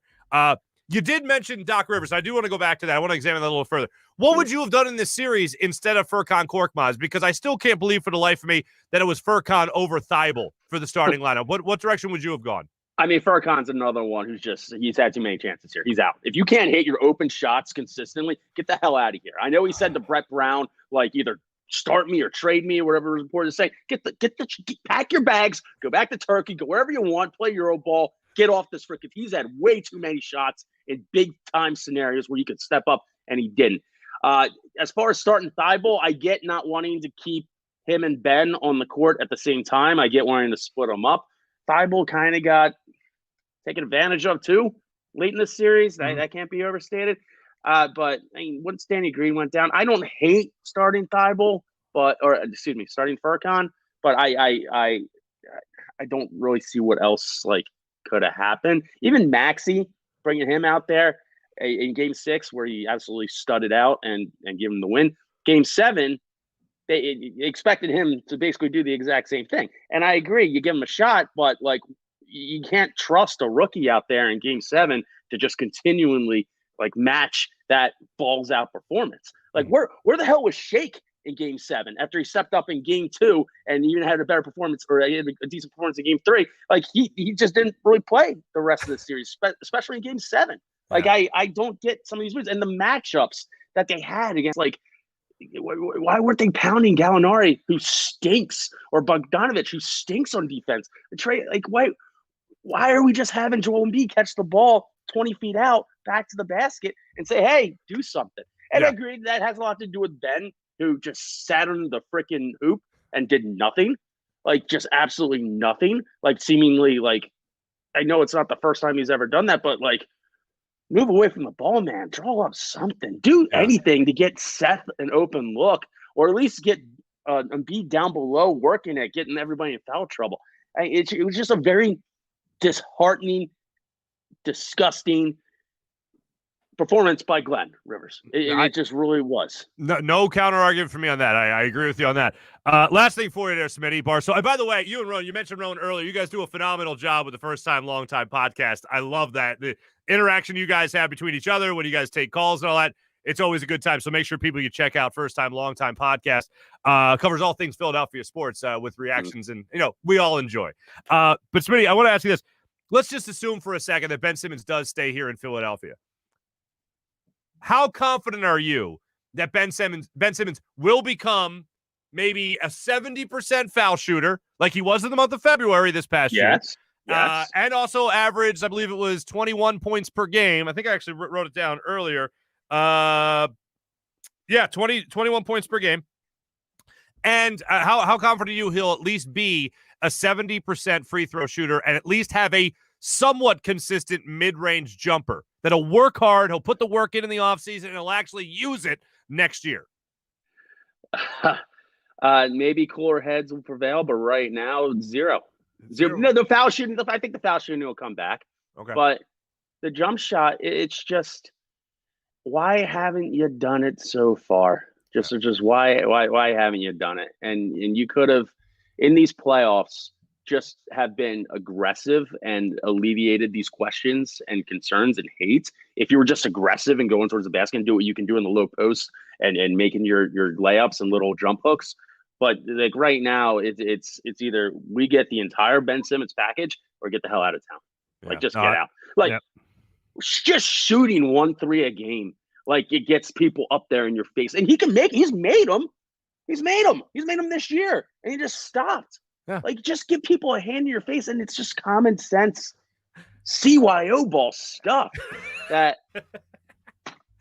You did mention Doc Rivers. I do want to go back to that. I want to examine that a little further. What would you have done in this series instead of Furkan Korkmaz? Because I still can't believe for the life of me that it was Furkan over Thybulle for the starting lineup. What direction would you have gone? I mean, Furkan's another one he's had too many chances here. He's out. If you can't hit your open shots consistently, get the hell out of here. I know he said to Brett Brown, like, either start me or trade me or whatever the report is saying. Pack your bags, go back to Turkey, go wherever you want, play Euro ball, get off this frick. If he's had way too many shots in big time scenarios where you could step up and he didn't. As far as starting Thybulle, I get not wanting to keep him and Ben on the court at the same time. I get wanting to split them up. Thybulle kind of got taken advantage of too late in the series. That can't be overstated. But I mean, once Danny Green went down, I don't hate starting Thybulle, starting Furkan, but I don't really see what else like could have happened. Even Maxey, bringing him out there in Game 6 where he absolutely studded out and gave him the win. Game 7, they expected him to basically do the exact same thing. And I agree, you give him a shot, but like you can't trust a rookie out there in Game 7 to just continually like match that balls out performance. Like where the hell was Shake in Game 7 after he stepped up in Game 2 and even had a better performance or a decent performance in Game 3? Like he just didn't really play the rest of the series, especially in Game 7. Like I don't get some of these moves and the matchups that they had against, like, why weren't they pounding Gallinari, who stinks, or Bogdanovic, who stinks on defense? Why are we just having Joel Embiid catch the ball 20 feet out back to the basket and say, hey, do something? And I agree that has a lot to do with Ben, who just sat on the freaking hoop and did nothing, like just absolutely nothing, like seemingly like I know it's not the first time he's ever done that, but like, move away from the ball, man. Draw up something. Do anything to get Seth an open look, or at least get Embiid down below, working at getting everybody in foul trouble. It was just a very disheartening, disgusting performance by Glenn Rivers. It just really was. No counter argument for me on that. I agree with you on that. Last thing for you there, Smitty, Barstool. And by the way, you and Rowan, you mentioned Rowan earlier. You guys do a phenomenal job with the First Time, Long Time podcast. I love that. The interaction you guys have between each other when you guys take calls and all that. It's always a good time. So make sure people you check out First Time, Long Time podcast. Covers all things Philadelphia sports with reactions and, we all enjoy. But Smitty, I want to ask you this. Let's just assume for a second that Ben Simmons does stay here in Philadelphia. How confident are you that Ben Simmons will become maybe a 70% foul shooter like he was in the month of February this past year? Yes. And also averaged, I believe it was 21 points per game. I think I actually wrote it down earlier. 21 points per game. And how confident are you he'll at least be a 70% free throw shooter and at least have a somewhat consistent mid-range jumper that'll work hard, he'll put the work in the offseason, and he'll actually use it next year? Maybe cooler heads will prevail, but right now, zero. No, the foul shooting, I think the foul shooting will come back. Okay. But the jump shot, it's just, why haven't you done it so far? Just why haven't you done it? And you could have, in these playoffs, just have been aggressive and alleviated these questions and concerns and hate. If you were just aggressive and going towards the basket and do what you can do in the low post and making your layups and little jump hooks. But like right now, it's either we get the entire Ben Simmons package or get the hell out of town. Like just get out. Like just shooting 1-3 a game. Like it gets people up there in your face, and he's made them. He's made them this year, and he just stopped. Yeah. Like, just give people a hand in your face, and it's just common sense, CYO ball stuff that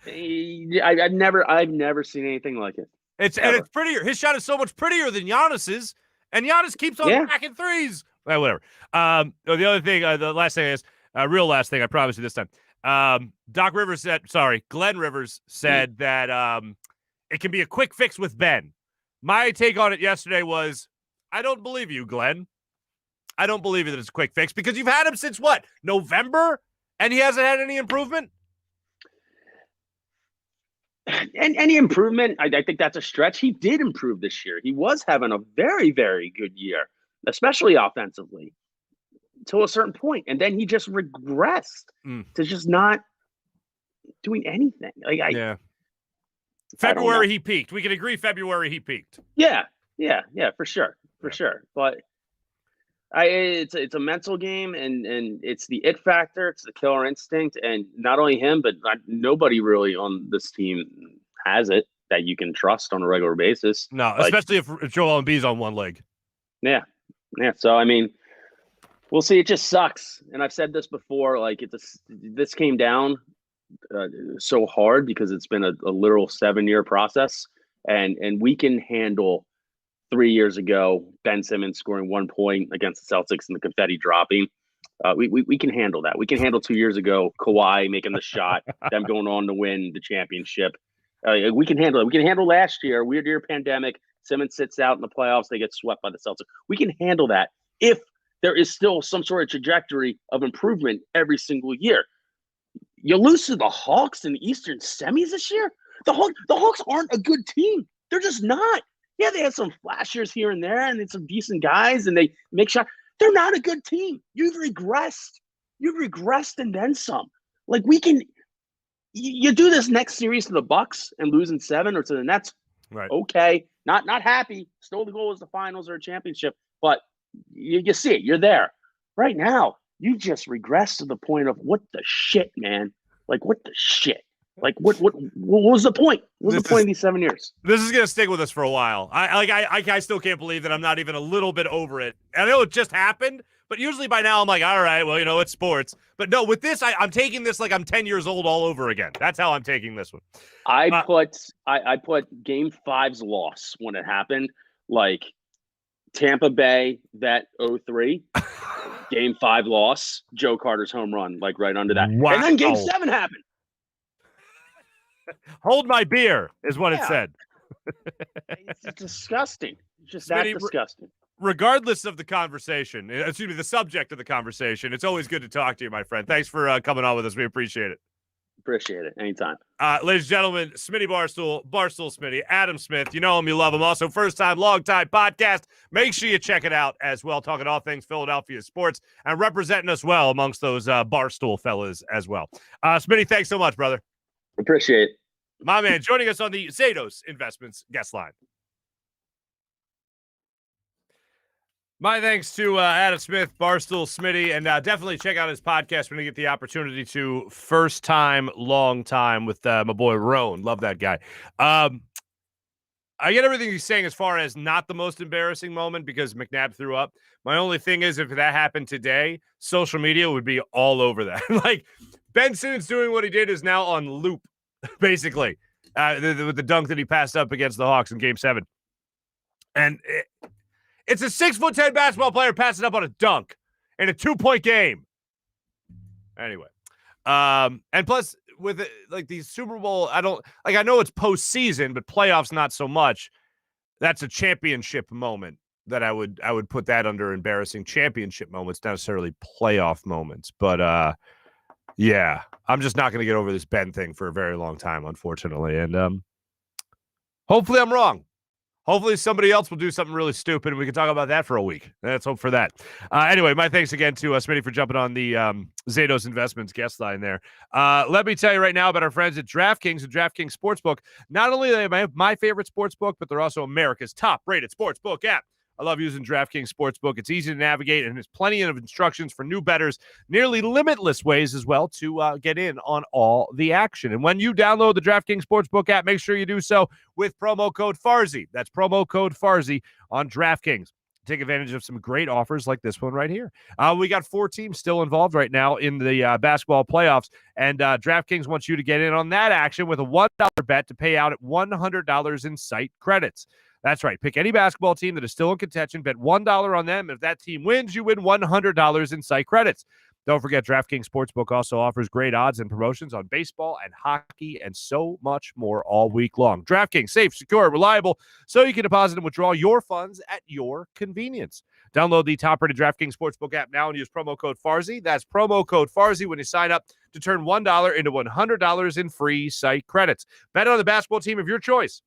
I've never seen anything like it. And it's prettier. His shot is so much prettier than Giannis's, and Giannis keeps on backing threes. Well, whatever. The other thing, the last thing is real last thing. I promise you this time. Glenn Rivers said that it can be a quick fix with Ben. My take on it yesterday was, I don't believe you, Glenn. I don't believe that it's a quick fix because you've had him since what, November, and he hasn't had any improvement. And any improvement, I think that's a stretch. He did improve this year. He was having a very, very good year, especially offensively, to a certain point. And then he just regressed to just not doing anything. February he peaked. We can agree February he peaked. Yeah, for sure. But it's a mental game, and it's the it factor. It's the killer instinct, and not only him, but nobody really on this team has it that you can trust on a regular basis. No, especially if Joel Embiid's on one leg. Yeah. So I mean, we'll see. It just sucks, and I've said this before. Like this came down so hard because it's been a literal 7-year process, and we can handle 3 years ago Ben Simmons scoring 1 point against the Celtics and the confetti dropping. We can handle that. We can handle 2 years ago Kawhi making the shot, them going on to win the championship. We can handle it. We can handle last year, weird year pandemic. Simmons sits out in the playoffs. They get swept by the Celtics. We can handle that if there is still some sort of trajectory of improvement every single year. You lose to the Hawks in the Eastern semis this year? The Hawks aren't a good team. They're just not. Yeah, they had some flashers here and there, and it's some decent guys, and they make shots. They're not a good team. You've regressed. And then some. Like you do this next series to the Bucks and lose in 7 or to the Nets. Right. Okay. Not happy. Still the goal is the finals or a championship, but you see it. You're there. Right now, you just regress to the point of what the shit, man. Like what the shit. Like what was the point? What was the point of these 7 years? This is gonna stick with us for a while. I still can't believe that I'm not even a little bit over it. I know it just happened, but usually by now I'm like, all right, well, it's sports. But no, with this, I'm taking this like I'm 10 years old all over again. That's how I'm taking this one. I put Game 5's loss when it happened like Tampa Bay, that 0-3, Game 5 loss, Joe Carter's home run, like right under that. Wow. And then Game 7 happened. Hold my beer is what it said. It's disgusting. It's just Smitty, that disgusting. Regardless of the conversation, excuse me, the subject of the conversation, it's always good to talk to you, my friend. Thanks for coming on with us. We appreciate it. Appreciate it. Anytime. Ladies and gentlemen, Smitty Barstool Smitty, Adam Smith. You know him, you love him. Also, first time, long time podcast. Make sure you check it out as well. Talking all things Philadelphia sports and representing us well amongst those Barstool fellas as well. Smitty, thanks so much, brother. Appreciate it. My man, joining us on the Zatos Investments guest line. My thanks to Adam Smith, Barstool Smitty, and definitely check out his podcast when you get the opportunity to. First time, long time with my boy Roan. Love that guy. I get everything he's saying as far as not the most embarrassing moment because McNabb threw up. My only thing is if that happened today, social media would be all over that. Like Ben Simmons doing what he did is now on loop, basically, with the dunk that he passed up against the Hawks in Game 7. And it's a 6'10" basketball player passing up on a dunk in a 2-point game. Anyway, and plus with like the Super Bowl, I know it's postseason, but playoffs not so much. That's a championship moment that I would put that under embarrassing championship moments, not necessarily playoff moments. But yeah, I'm just not going to get over this Ben thing for a very long time, unfortunately, and hopefully I'm wrong. Hopefully somebody else will do something really stupid, and we can talk about that for a week. Let's hope for that. Anyway, my thanks again to Smitty for jumping on the Zatos Investments guest line there. Let me tell you right now about our friends at DraftKings and DraftKings Sportsbook. Not only are they my favorite sportsbook, but they're also America's top-rated sportsbook app. I love using DraftKings Sportsbook. It's easy to navigate, and there's plenty of instructions for new bettors, nearly limitless ways as well to get in on all the action. And when you download the DraftKings Sportsbook app, make sure you do so with promo code Farzy. That's promo code Farzy on DraftKings. Take advantage of some great offers like this one right here. We got 4 teams still involved right now in the basketball playoffs, and DraftKings wants you to get in on that action with a $1 bet to pay out at $100 in site credits. That's right. Pick any basketball team that is still in contention. Bet $1 on them. If that team wins, you win $100 in site credits. Don't forget, DraftKings Sportsbook also offers great odds and promotions on baseball and hockey and so much more all week long. DraftKings, safe, secure, reliable, so you can deposit and withdraw your funds at your convenience. Download the top-rated DraftKings Sportsbook app now and use promo code Farzy. That's promo code Farzy when you sign up to turn $1 into $100 in free site credits. Bet on the basketball team of your choice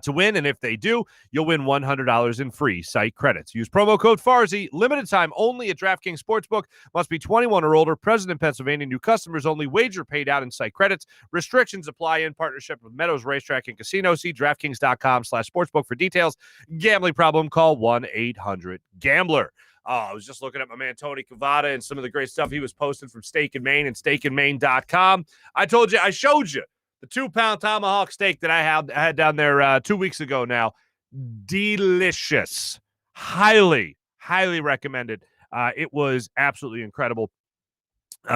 to win, and if they do, you'll win $100 in free site credits. Use promo code Farzy. Limited time only at DraftKings Sportsbook. Must be 21 or older. Present in Pennsylvania. New customers only. Wager paid out in site credits. Restrictions apply in partnership with Meadows Racetrack and Casino. See DraftKings.com/sportsbook for details. Gambling problem? Call 1-800-GAMBLER. I was just looking at my man Tony Cavada and some of the great stuff he was posting from Steak and Maine and steakandmaine.com. I showed you the 2-pound tomahawk steak that I had down there 2 weeks ago now. Delicious. Highly, highly recommended. It was absolutely incredible.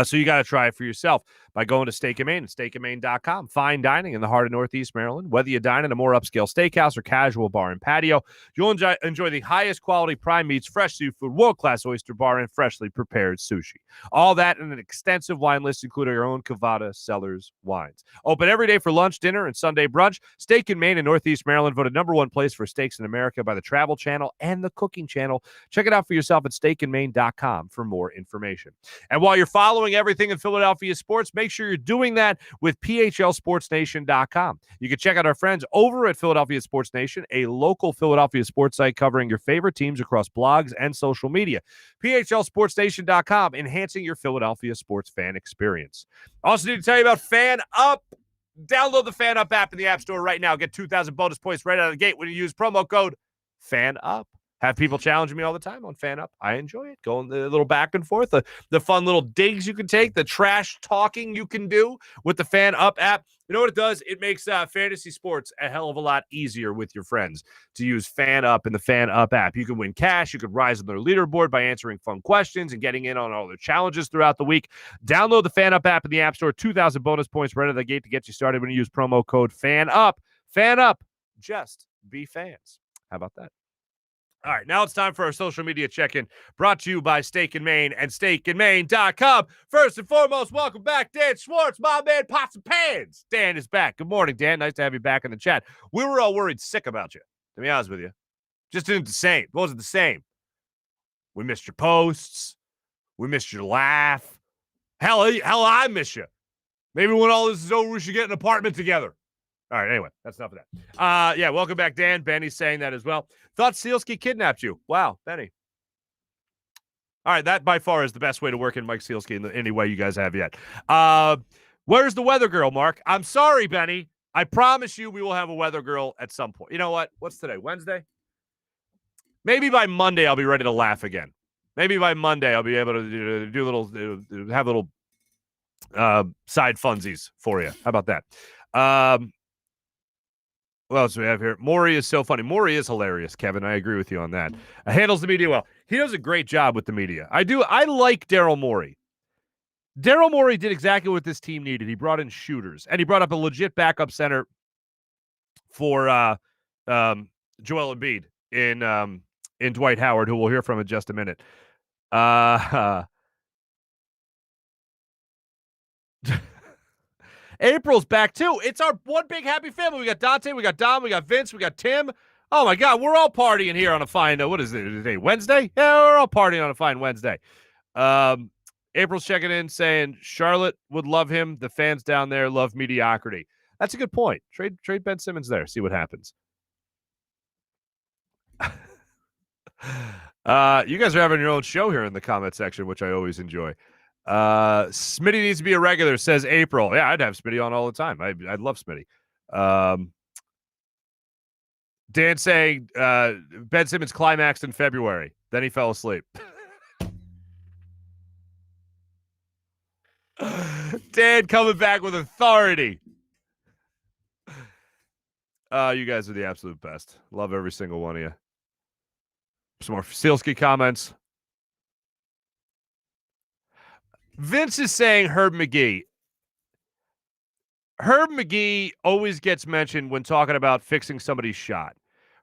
So you got to try it for yourself by going to Steak and Maine and steakandmaine.com. Fine dining in the heart of Northeast Maryland. Whether you dine in a more upscale steakhouse or casual bar and patio, you'll enjoy the highest quality prime meats, fresh seafood, world-class oyster bar, and freshly prepared sushi. All that and an extensive wine list, including our own Cavada Cellars wines. Open every day for lunch, dinner, and Sunday brunch. Steak and Maine in Northeast Maryland voted #1 place for steaks in America by the Travel Channel and the Cooking Channel. Check it out for yourself at steakandmaine.com for more information. And while you're following everything in Philadelphia sports, make sure you're doing that with PHLSportsNation.com. You can check out our friends over at Philadelphia Sports Nation, a local Philadelphia sports site covering your favorite teams across blogs and social media. PHLSportsNation.com, enhancing your Philadelphia sports fan experience. Also need to tell you about FanUp. Download the FanUp app in the App Store right now. Get 2,000 bonus points right out of the gate when you use promo code FANUP. Have people challenging me all the time on FanUp. I enjoy it. Going a little back and forth, the fun little digs you can take, the trash talking you can do with the FanUp app. You know what it does? It makes fantasy sports a hell of a lot easier with your friends to use FanUp in the FanUp app. You can win cash. You could rise on their leaderboard by answering fun questions and getting in on all their challenges throughout the week. Download the FanUp app in the App Store. 2,000 bonus points right out of the gate to get you started when you use promo code FANUP. FanUp. Just be fans. How about that? All right, now it's time for our social media check-in, brought to you by Steak and Maine and steakandmaine.com. First and foremost, welcome back, Dan Schwartz, my man, Pots and Pans. Dan is back. Good morning, Dan. Nice to have you back in the chat. We were all worried sick about you, to be honest with you. Just didn't the same. It wasn't the same. We missed your posts. We missed your laugh. Hell, I miss you. Maybe when all this is over, we should get an apartment together. All right, anyway, that's enough of that. Yeah, welcome back, Dan. Benny's saying that as well. Thought Sealski kidnapped you. Wow, Benny. All right, that by far is the best way to work in Mike Sealski in any way you guys have yet. Where's the weather girl, Mark? I'm sorry, Benny. I promise you we will have a weather girl at some point. You know what? What's today? Wednesday? Maybe by Monday I'll be ready to laugh again. Maybe by Monday I'll be able to have little side funsies for you. How about that? What else do we have here? Maury is so funny. Maury is hilarious, Kevin. I agree with you on that. Handles the media well. He does a great job with the media. I like Daryl Morey. Daryl Morey did exactly what this team needed. He brought in shooters, and he brought up a legit backup center for Joel Embiid in Dwight Howard, who we'll hear from in just a minute. April's back too. It's our one big happy family. We got Dante, we got Dom, we got Vince, we got Tim. Oh my God, we're all partying here on a fine. What is it today? Wednesday? Yeah, we're all partying on a fine Wednesday. April's checking in saying Charlotte would love him. The fans down there love mediocrity. That's a good point. Trade Ben Simmons there. See what happens. You guys are having your own show here in the comment section, which I always enjoy. Smitty needs to be a regular, says April. Yeah, I'd have Smitty on all the time. I'd love Smitty. Dan saying Ben Simmons climaxed in February. Then he fell asleep. Dan coming back with authority. You guys are the absolute best. Love every single one of you. Some more Sealski comments. Vince is saying Herb McGee. Herb McGee always gets mentioned when talking about fixing somebody's shot.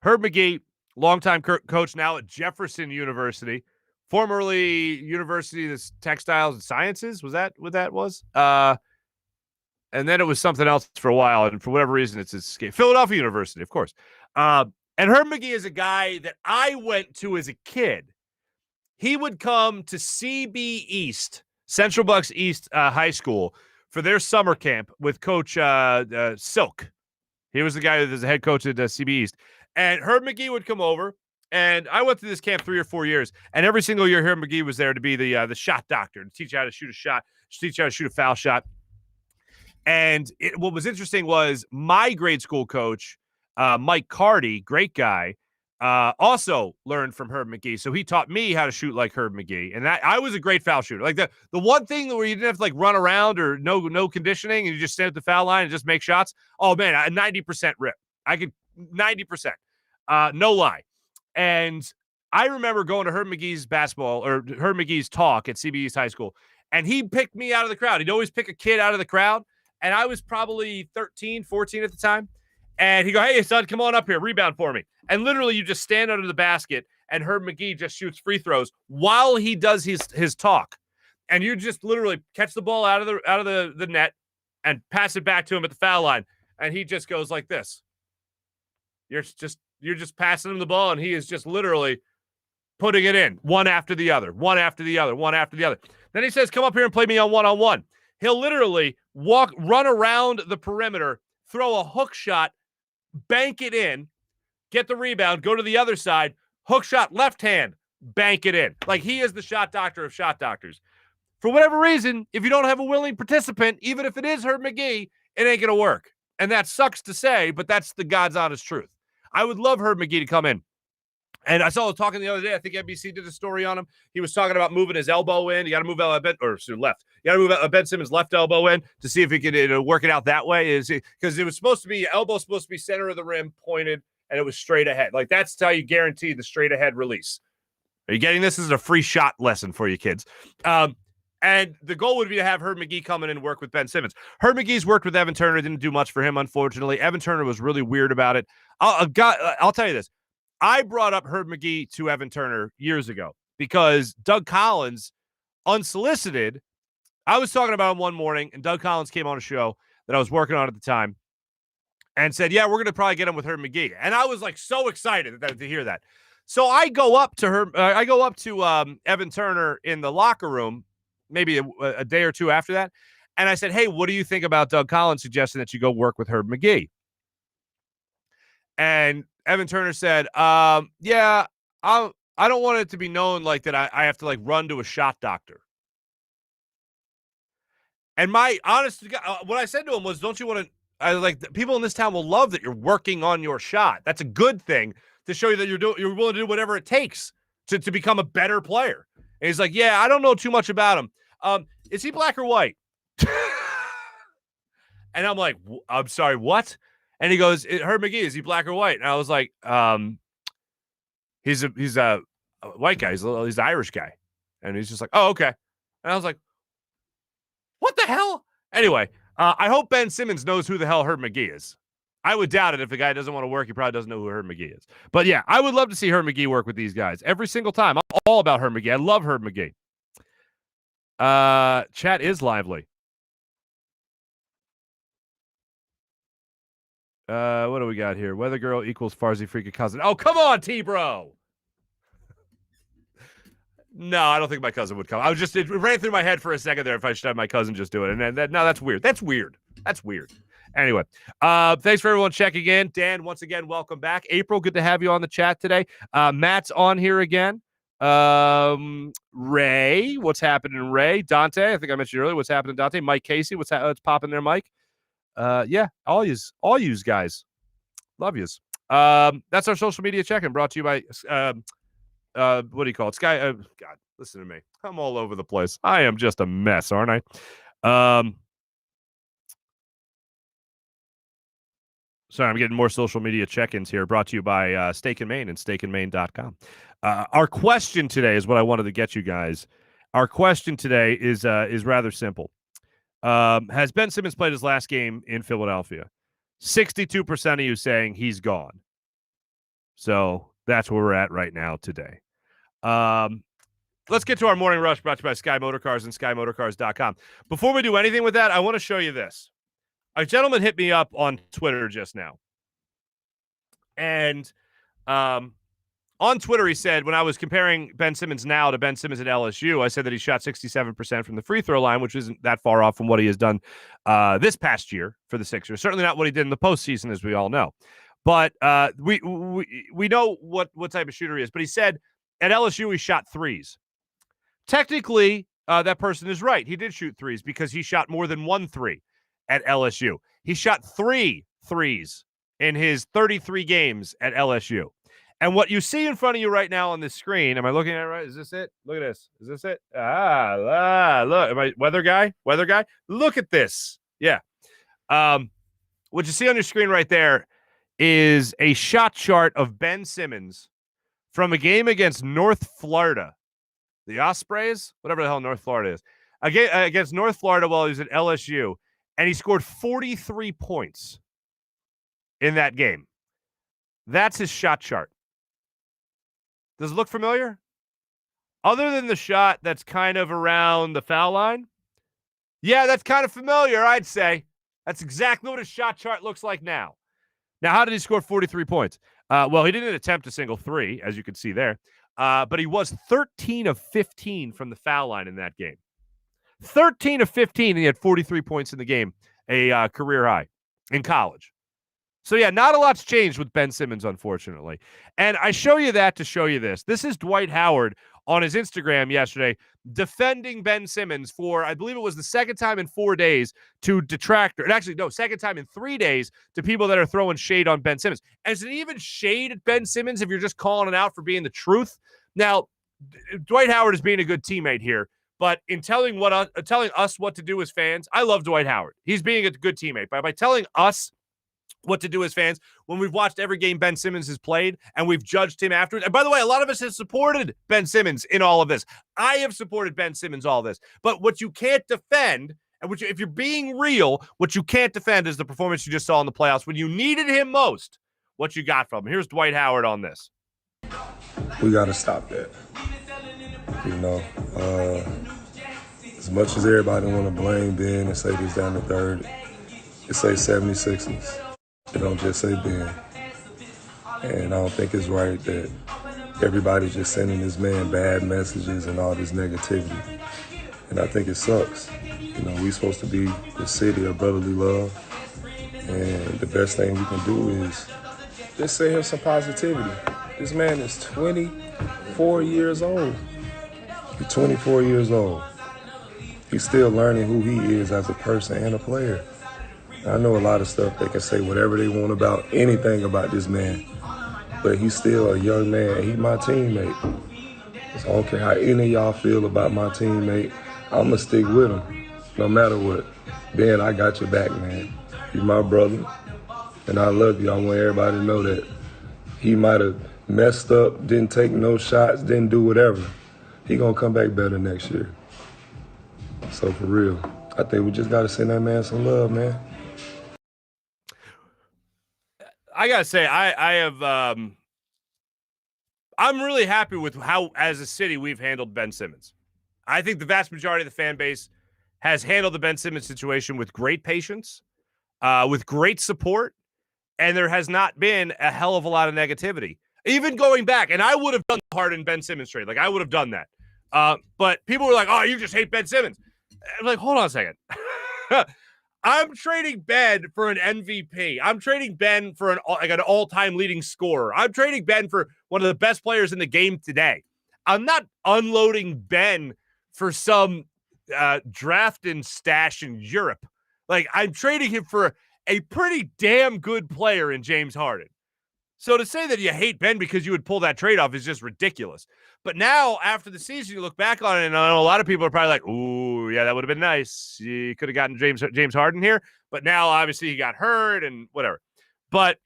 Herb McGee, longtime coach now at Jefferson University, formerly University of Textiles and Sciences. Was that what that was? And then it was something else for a while, and for whatever reason, it's escaped. Philadelphia University, of course. And Herb McGee is a guy that I went to as a kid. He would come to CB East, Central Bucks East High School, for their summer camp with Coach Silk. He was the guy that was the head coach at CB East. And Herb McGee would come over, and I went through this camp 3 or 4 years, and every single year Herb McGee was there to be the shot doctor, to teach you how to shoot a shot, teach you how to shoot a foul shot. And what was interesting was my grade school coach, Mike Carty, great guy, also learned from Herb McGee. So he taught me how to shoot like Herb McGee. And I was a great foul shooter. Like the one thing where you didn't have to like run around or no conditioning and you just stand at the foul line and just make shots. Oh man, a 90% rip. I could 90%. No lie. And I remember going to Herb McGee's Herb McGee's talk at CB East High School, and he picked me out of the crowd. He'd always pick a kid out of the crowd. And I was probably 13, 14 at the time. And he'd go, hey, son, come on up here. Rebound for me. And literally you just stand under the basket and Herb McGee just shoots free throws while he does his talk. And you just literally catch the ball out of the net and pass it back to him at the foul line. And he just goes like this. You're just passing him the ball, and he is just literally putting it in one after the other, one after the other, one after the other. Then he says, come up here and play me on one-on-one. He'll literally run around the perimeter, throw a hook shot, bank it in, get the rebound, go to the other side, hook shot, left hand, bank it in. Like, he is the shot doctor of shot doctors. For whatever reason, if you don't have a willing participant, even if it is Herb McGee, it ain't going to work. And that sucks to say, but that's the God's honest truth. I would love Herb McGee to come in. And I saw him talking the other day. I think NBC did a story on him. He was talking about moving his elbow in. You got to move left. You got to move Ben Simmons' left elbow in to see if he could work it out that way. Because it was supposed to be center of the rim, pointed, and it was straight ahead. Like, that's how you guarantee the straight ahead release. Are you getting this? This is a free shot lesson for you kids. And the goal would be to have Herb McGee come in and work with Ben Simmons. Herb McGee's worked with Evan Turner. Didn't do much for him, unfortunately. Evan Turner was really weird about it. I'll tell you this. I brought up Herb McGee to Evan Turner years ago because Doug Collins, unsolicited, I was talking about him one morning, and Doug Collins came on a show that I was working on at the time and said, yeah, we're going to probably get him with Herb McGee. And I was like so excited to hear that. So I go up to Evan Turner in the locker room, maybe a day or two after that. And I said, hey, what do you think about Doug Collins suggesting that you go work with Herb McGee? And Evan Turner said, yeah, I don't want it to be known like that I have to like run to a shot doctor. And my honest, what I said to him was, don't you want to, people in this town will love that you're working on your shot. That's a good thing to show you that you're willing to do whatever it takes to become a better player. And he's like, yeah, I don't know too much about him. Is he black or white? And I'm like, I'm sorry, what? And he goes, Herb McGee, is he black or white? And I was like, he's a white guy. He's an Irish guy. And he's just like, oh, okay. And I was like, what the hell? Anyway, I hope Ben Simmons knows who the hell Herb McGee is. I would doubt it. If the guy doesn't want to work, he probably doesn't know who Herb McGee is. But yeah, I would love to see Herb McGee work with these guys every single time. I'm all about Herb McGee. I love Herb McGee. Chat is lively. What do we got here? Weather girl equals Farzy freaking cousin. Oh, come on, T-bro. No, I don't think my cousin would come. It ran through my head for a second there if I should have my cousin just do it. And then no, that's weird. That's weird. Anyway, thanks for everyone checking in. Dan, once again, welcome back. April, good to have you on the chat today. Matt's on here again. Ray, what's happening, Ray? Dante, I think I mentioned earlier, what's happening, Dante? Mike Casey, what's popping there, Mike? Yeah, all yous guys. Love yous. That's our social media check-in brought to you by what do you call it? Sky. God, listen to me. I'm all over the place. I am just a mess, aren't I? Sorry, I'm getting more social media check-ins here. Brought to you by Steak and Maine and steakandmaine.com. Our question today is what I wanted to get you guys. Our question today is rather simple. Has Ben Simmons played his last game in Philadelphia? 62% of you saying he's gone. So that's where we're at right now today. Let's get to our morning rush brought to you by Sky Motorcars and SkyMotorcars.com. Before we do anything with that, I want to show you this. A gentleman hit me up on Twitter just now. And on Twitter, he said, when I was comparing Ben Simmons now to Ben Simmons at LSU, I said that he shot 67% from the free throw line, which isn't that far off from what he has done this past year for the Sixers. Certainly not what he did in the postseason, as we all know. But we know what type of shooter he is. But he said at LSU, he shot threes. Technically, that person is right. He did shoot threes because he shot more than 1 3 at LSU. He shot 3 threes in his 33 games at LSU. And what you see in front of you right now on this screen, am I looking at it right? Is this it? Look at this. Is this it? Look. Am I weather guy? Look at this. Yeah. What you see on your screen right there is a shot chart of Ben Simmons from a game against North Florida. The Ospreys? Whatever the hell North Florida is. Against North Florida while he was at LSU. And he scored 43 points in that game. That's his shot chart. Does it look familiar? Other than the shot that's kind of around the foul line? Yeah, that's kind of familiar, I'd say. That's exactly what his shot chart looks like now. Now, how did he score 43 points? Well, he didn't attempt a single three, as you can see there. But he was 13 of 15 from the foul line in that game. 13 of 15, and he had 43 points in the game, a career high in college. So, yeah, not a lot's changed with Ben Simmons, unfortunately. And I show you that to show you this. This is Dwight Howard on his Instagram yesterday defending Ben Simmons for, I believe it was the second time in 4 days to detractor. And actually, no, second time in 3 days to people that are throwing shade on Ben Simmons. And is it even shade at Ben Simmons if you're just calling it out for being the truth? Now, Dwight Howard is being a good teammate here. But in telling us what to do as fans, I love Dwight Howard. He's being a good teammate. By telling us what to do as fans, when we've watched every game Ben Simmons has played and we've judged him afterwards. And by the way, a lot of us have supported Ben Simmons in all of this. I have supported Ben Simmons all this. But what you can't defend, and if you're being real, what you can't defend is the performance you just saw in the playoffs when you needed him most. What you got from him. Here's Dwight Howard on this. We got to stop that. As much as everybody want to blame Ben and say this down the third, it say 76ers. It don't just say Ben. And I don't think it's right that everybody's just sending this man bad messages and all this negativity. And I think it sucks. We supposed to be the city of brotherly love. And the best thing we can do is just send him some positivity. This man is 24 years old. He's 24 years old. He's still learning who he is as a person and a player. I know a lot of stuff. They can say whatever they want about anything about this man, but he's still a young man. He's my teammate. So I don't care how any of y'all feel about my teammate. I'm going to stick with him no matter what. Ben, I got your back, man. You're my brother, and I love you. I want everybody to know that. He might have messed up, didn't take no shots, didn't do whatever. He going to come back better next year. So for real, I think we just got to send that man some love, man. I got to say, I'm really happy with how, as a city, we've handled Ben Simmons. I think the vast majority of the fan base has handled the Ben Simmons situation with great patience, with great support, and there has not been a hell of a lot of negativity. Even going back, and I would have done the Harden Ben Simmons trade. Like, I would have done that. But people were like, oh, you just hate Ben Simmons. I'm like, hold on a second. I'm trading Ben for an MVP. I'm trading Ben for an all-time leading scorer. I'm trading Ben for one of the best players in the game today. I'm not unloading Ben for some draft and stash in Europe. Like, I'm trading him for a pretty damn good player in James Harden. So to say that you hate Ben because you would pull that trade off is just ridiculous. But now, after the season, you look back on it, and I know a lot of people are probably like, ooh, yeah, that would have been nice. You could have gotten James Harden here. But now, obviously, he got hurt and whatever. But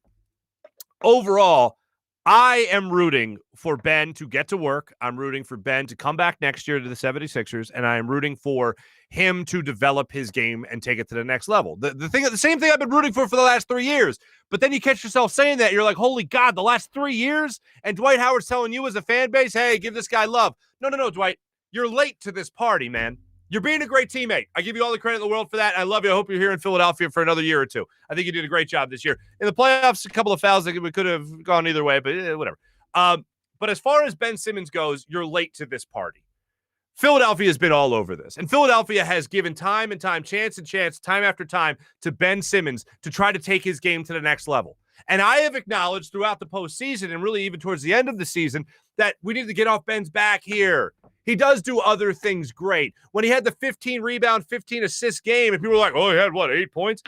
overall, I am rooting for Ben to get to work. I'm rooting for Ben to come back next year to the 76ers, and I am rooting for him to develop his game and take it to the next level. The same thing I've been rooting for the last 3 years. But then you catch yourself saying that, you're like, holy God, the last 3 years? And Dwight Howard's telling you as a fan base, hey, give this guy love. No, Dwight. You're late to this party, man. You're being a great teammate. I give you all the credit in the world for that. I love you. I hope you're here in Philadelphia for another year or two. I think you did a great job this year. In the playoffs, a couple of fouls that we could have gone either way, but whatever. But as far as Ben Simmons goes, you're late to this party. Philadelphia has been all over this. And Philadelphia has given time and time, chance and chance, time after time to Ben Simmons to try to take his game to the next level. And I have acknowledged throughout the postseason and really even towards the end of the season that we need to get off Ben's back here. He does do other things great. When he had the 15 rebound, 15 assist game, and people were like, oh, he had, 8 points?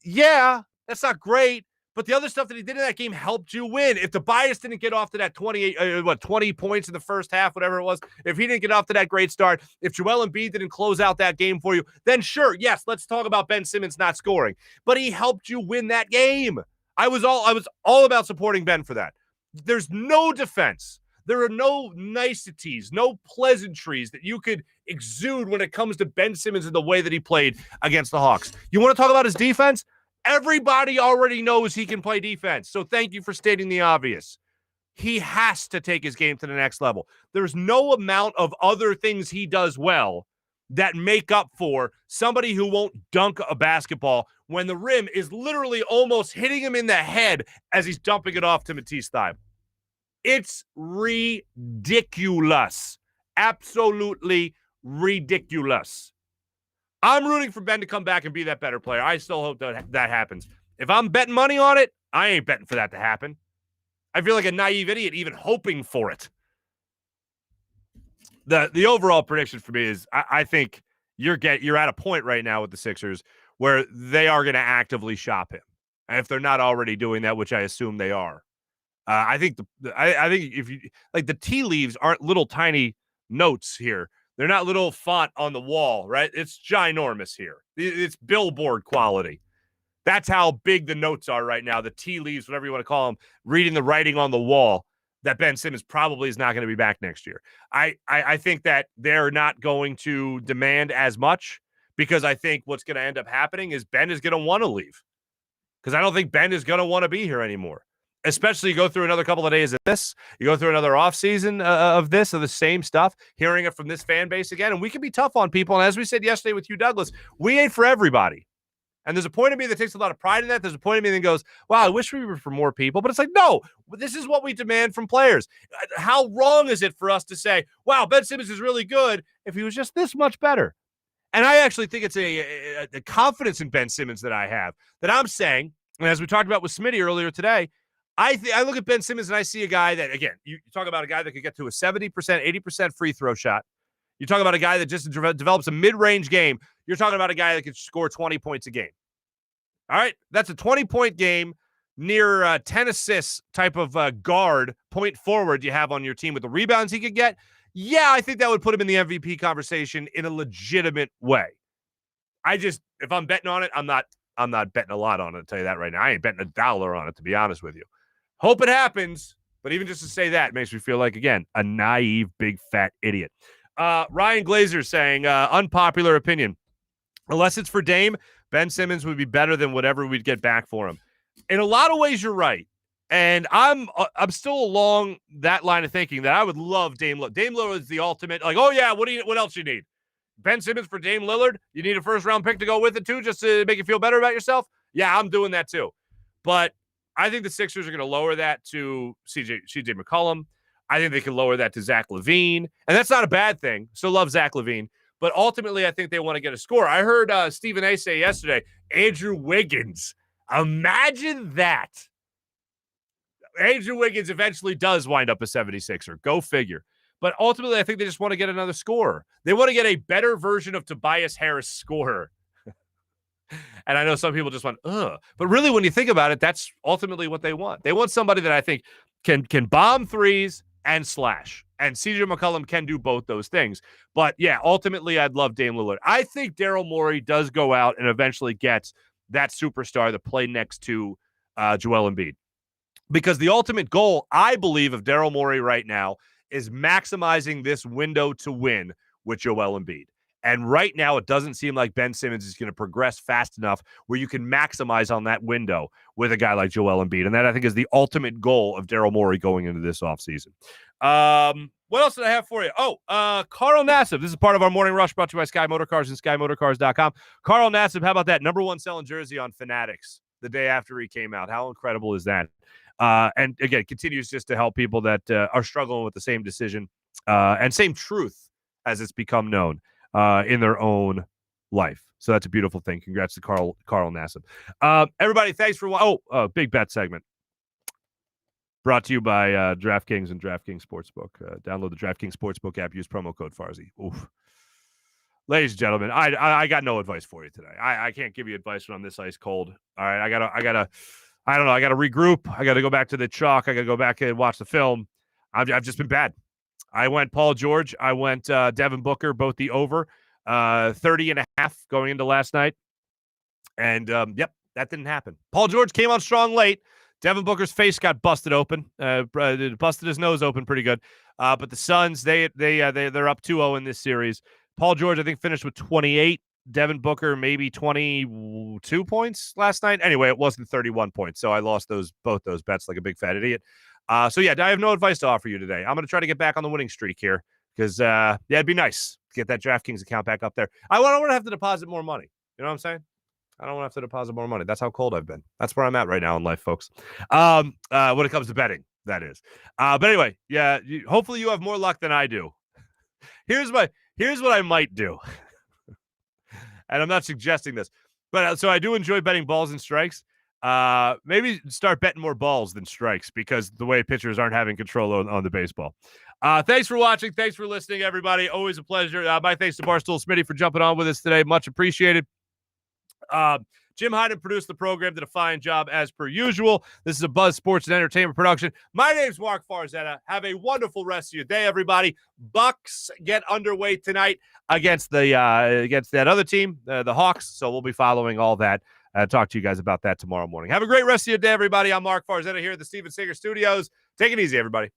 Yeah, that's not great. But the other stuff that he did in that game helped you win. If Tobias didn't get off to that 20 points in the first half, whatever it was, if he didn't get off to that great start, if Joel Embiid didn't close out that game for you, then sure, yes, let's talk about Ben Simmons not scoring. But he helped you win that game. I was all about supporting Ben for that. There's no defense. There are no niceties, no pleasantries that you could exude when it comes to Ben Simmons and the way that he played against the Hawks. You want to talk about his defense? Everybody already knows he can play defense. So thank you for stating the obvious. He has to take his game to the next level. There's no amount of other things he does well that make up for somebody who won't dunk a basketball when the rim is literally almost hitting him in the head as he's dumping it off to Matisse Thybulle. It's ridiculous. Absolutely ridiculous. I'm rooting for Ben to come back and be that better player. I still hope that happens. If I'm betting money on it, I ain't betting for that to happen. I feel like a naive idiot even hoping for it. The overall prediction for me is I think you're at a point right now with the Sixers where they are going to actively shop him. And if they're not already doing that, which I assume they are. I think if you like, the tea leaves aren't little tiny notes here. They're not little font on the wall, right? It's ginormous here. It's billboard quality. That's how big the notes are right now. The tea leaves, whatever you want to call them, reading the writing on the wall that Ben Simmons probably is not going to be back next year. I think that they're not going to demand as much because I think what's going to end up happening is Ben is going to want to leave because I don't think Ben is going to want to be here anymore. Especially you go through another couple of days of this, you go through another offseason of the same stuff, hearing it from this fan base again, and we can be tough on people. And as we said yesterday with Hugh Douglas, we ain't for everybody. And there's a point of me that takes a lot of pride in that. There's a point of me that goes, wow, I wish we were for more people. But it's like, no, this is what we demand from players. How wrong is it for us to say, wow, Ben Simmons is really good if he was just this much better? And I actually think it's a confidence in Ben Simmons that I have, that I'm saying, and as we talked about with Smitty earlier today, I look at Ben Simmons and I see a guy that, again, you talk about a guy that could get to a 70%, 80% free throw shot. You talk about a guy that just develops a mid-range game. You're talking about a guy that can score 20 points a game. All right? That's a 20-point game, near 10 assists type of guard, point forward you have on your team with the rebounds he could get. Yeah, I think that would put him in the MVP conversation in a legitimate way. If I'm betting on it, I'm not betting a lot on it, I'll tell you that right now. I ain't betting $1 on it, to be honest with you. Hope it happens, but even just to say that makes me feel like, again, a naive, big, fat idiot. Ryan Glazer saying, unpopular opinion. Unless it's for Dame, Ben Simmons would be better than whatever we'd get back for him. In a lot of ways, you're right. And I'm still along that line of thinking that I would love Dame Lillard. Dame Lillard is the ultimate, like, oh, yeah, what else you need? Ben Simmons for Dame Lillard? You need a first-round pick to go with it, too, just to make you feel better about yourself? Yeah, I'm doing that, too. But I think the Sixers are going to lower that to CJ McCollum. I think they can lower that to Zach LaVine. And that's not a bad thing. Still love Zach LaVine. But ultimately, I think they want to get a score. I heard Stephen A. say yesterday, Andrew Wiggins. Imagine that. Andrew Wiggins eventually does wind up a 76er. Go figure. But ultimately, I think they just want to get another scorer. They want to get a better version of Tobias Harris scorer. And I know some people just went, ugh. But really, when you think about it, that's ultimately what they want. They want somebody that I think can bomb threes and slash. And CJ McCollum can do both those things. But, yeah, ultimately, I'd love Dame Lillard. I think Daryl Morey does go out and eventually gets that superstar to play next to Joel Embiid. Because the ultimate goal, I believe, of Daryl Morey right now is maximizing this window to win with Joel Embiid. And right now, it doesn't seem like Ben Simmons is going to progress fast enough where you can maximize on that window with a guy like Joel Embiid. And that, I think, is the ultimate goal of Daryl Morey going into this offseason. What else did I have for you? Carl Nassib. This is part of our morning rush brought to you by Sky Motorcars and SkyMotorcars.com. Carl Nassib, how about that? #1 selling jersey on Fanatics the day after he came out. How incredible is that? And again, continues just to help people that are struggling with the same decision and same truth as it's become known in their own life. So that's a beautiful thing. Congrats to Carl Nassib. Everybody, thanks for big bet segment. Brought to you by DraftKings and DraftKings Sportsbook. Download the DraftKings Sportsbook app. Use promo code Farzy. Oof. Ladies and gentlemen, I got no advice for you today. I can't give you advice when I'm this ice cold. All right, I gotta regroup. I gotta go back to the chalk. I gotta go back and watch the film. I've just been bad. I went Paul George. I went Devin Booker, both the over, 30.5 going into last night. And, yep, that didn't happen. Paul George came on strong late. Devin Booker's face got busted open, busted his nose open pretty good. But the Suns, they're up 2-0 in this series. Paul George, I think, finished with 28. Devin Booker, maybe 22 points last night. Anyway, it wasn't 31 points. So I lost both those bets like a big fat idiot. So, yeah, I have no advice to offer you today. I'm going to try to get back on the winning streak here because, it'd be nice to get that DraftKings account back up there. I don't want to have to deposit more money. You know what I'm saying? I don't want to have to deposit more money. That's how cold I've been. That's where I'm at right now in life, folks. When it comes to betting, that is. But anyway, yeah, hopefully you have more luck than I do. Here's what I might do. And I'm not suggesting this. But so I do enjoy betting balls and strikes. Maybe start betting more balls than strikes because the way pitchers aren't having control on the baseball. Thanks for watching. Thanks for listening, everybody. Always a pleasure. My thanks to Barstool Smitty for jumping on with us today. Much appreciated. Jim Hyden produced the program, did a fine job as per usual. This is a Buzz Sports and Entertainment production. My name's Marc Farzetta. Have a wonderful rest of your day, everybody. Bucks get underway tonight against that other team, the Hawks. So we'll be following all that. Talk to you guys about that tomorrow morning. Have a great rest of your day, everybody. I'm Marc Farzetta here at the Steven Singer Studios. Take it easy, everybody.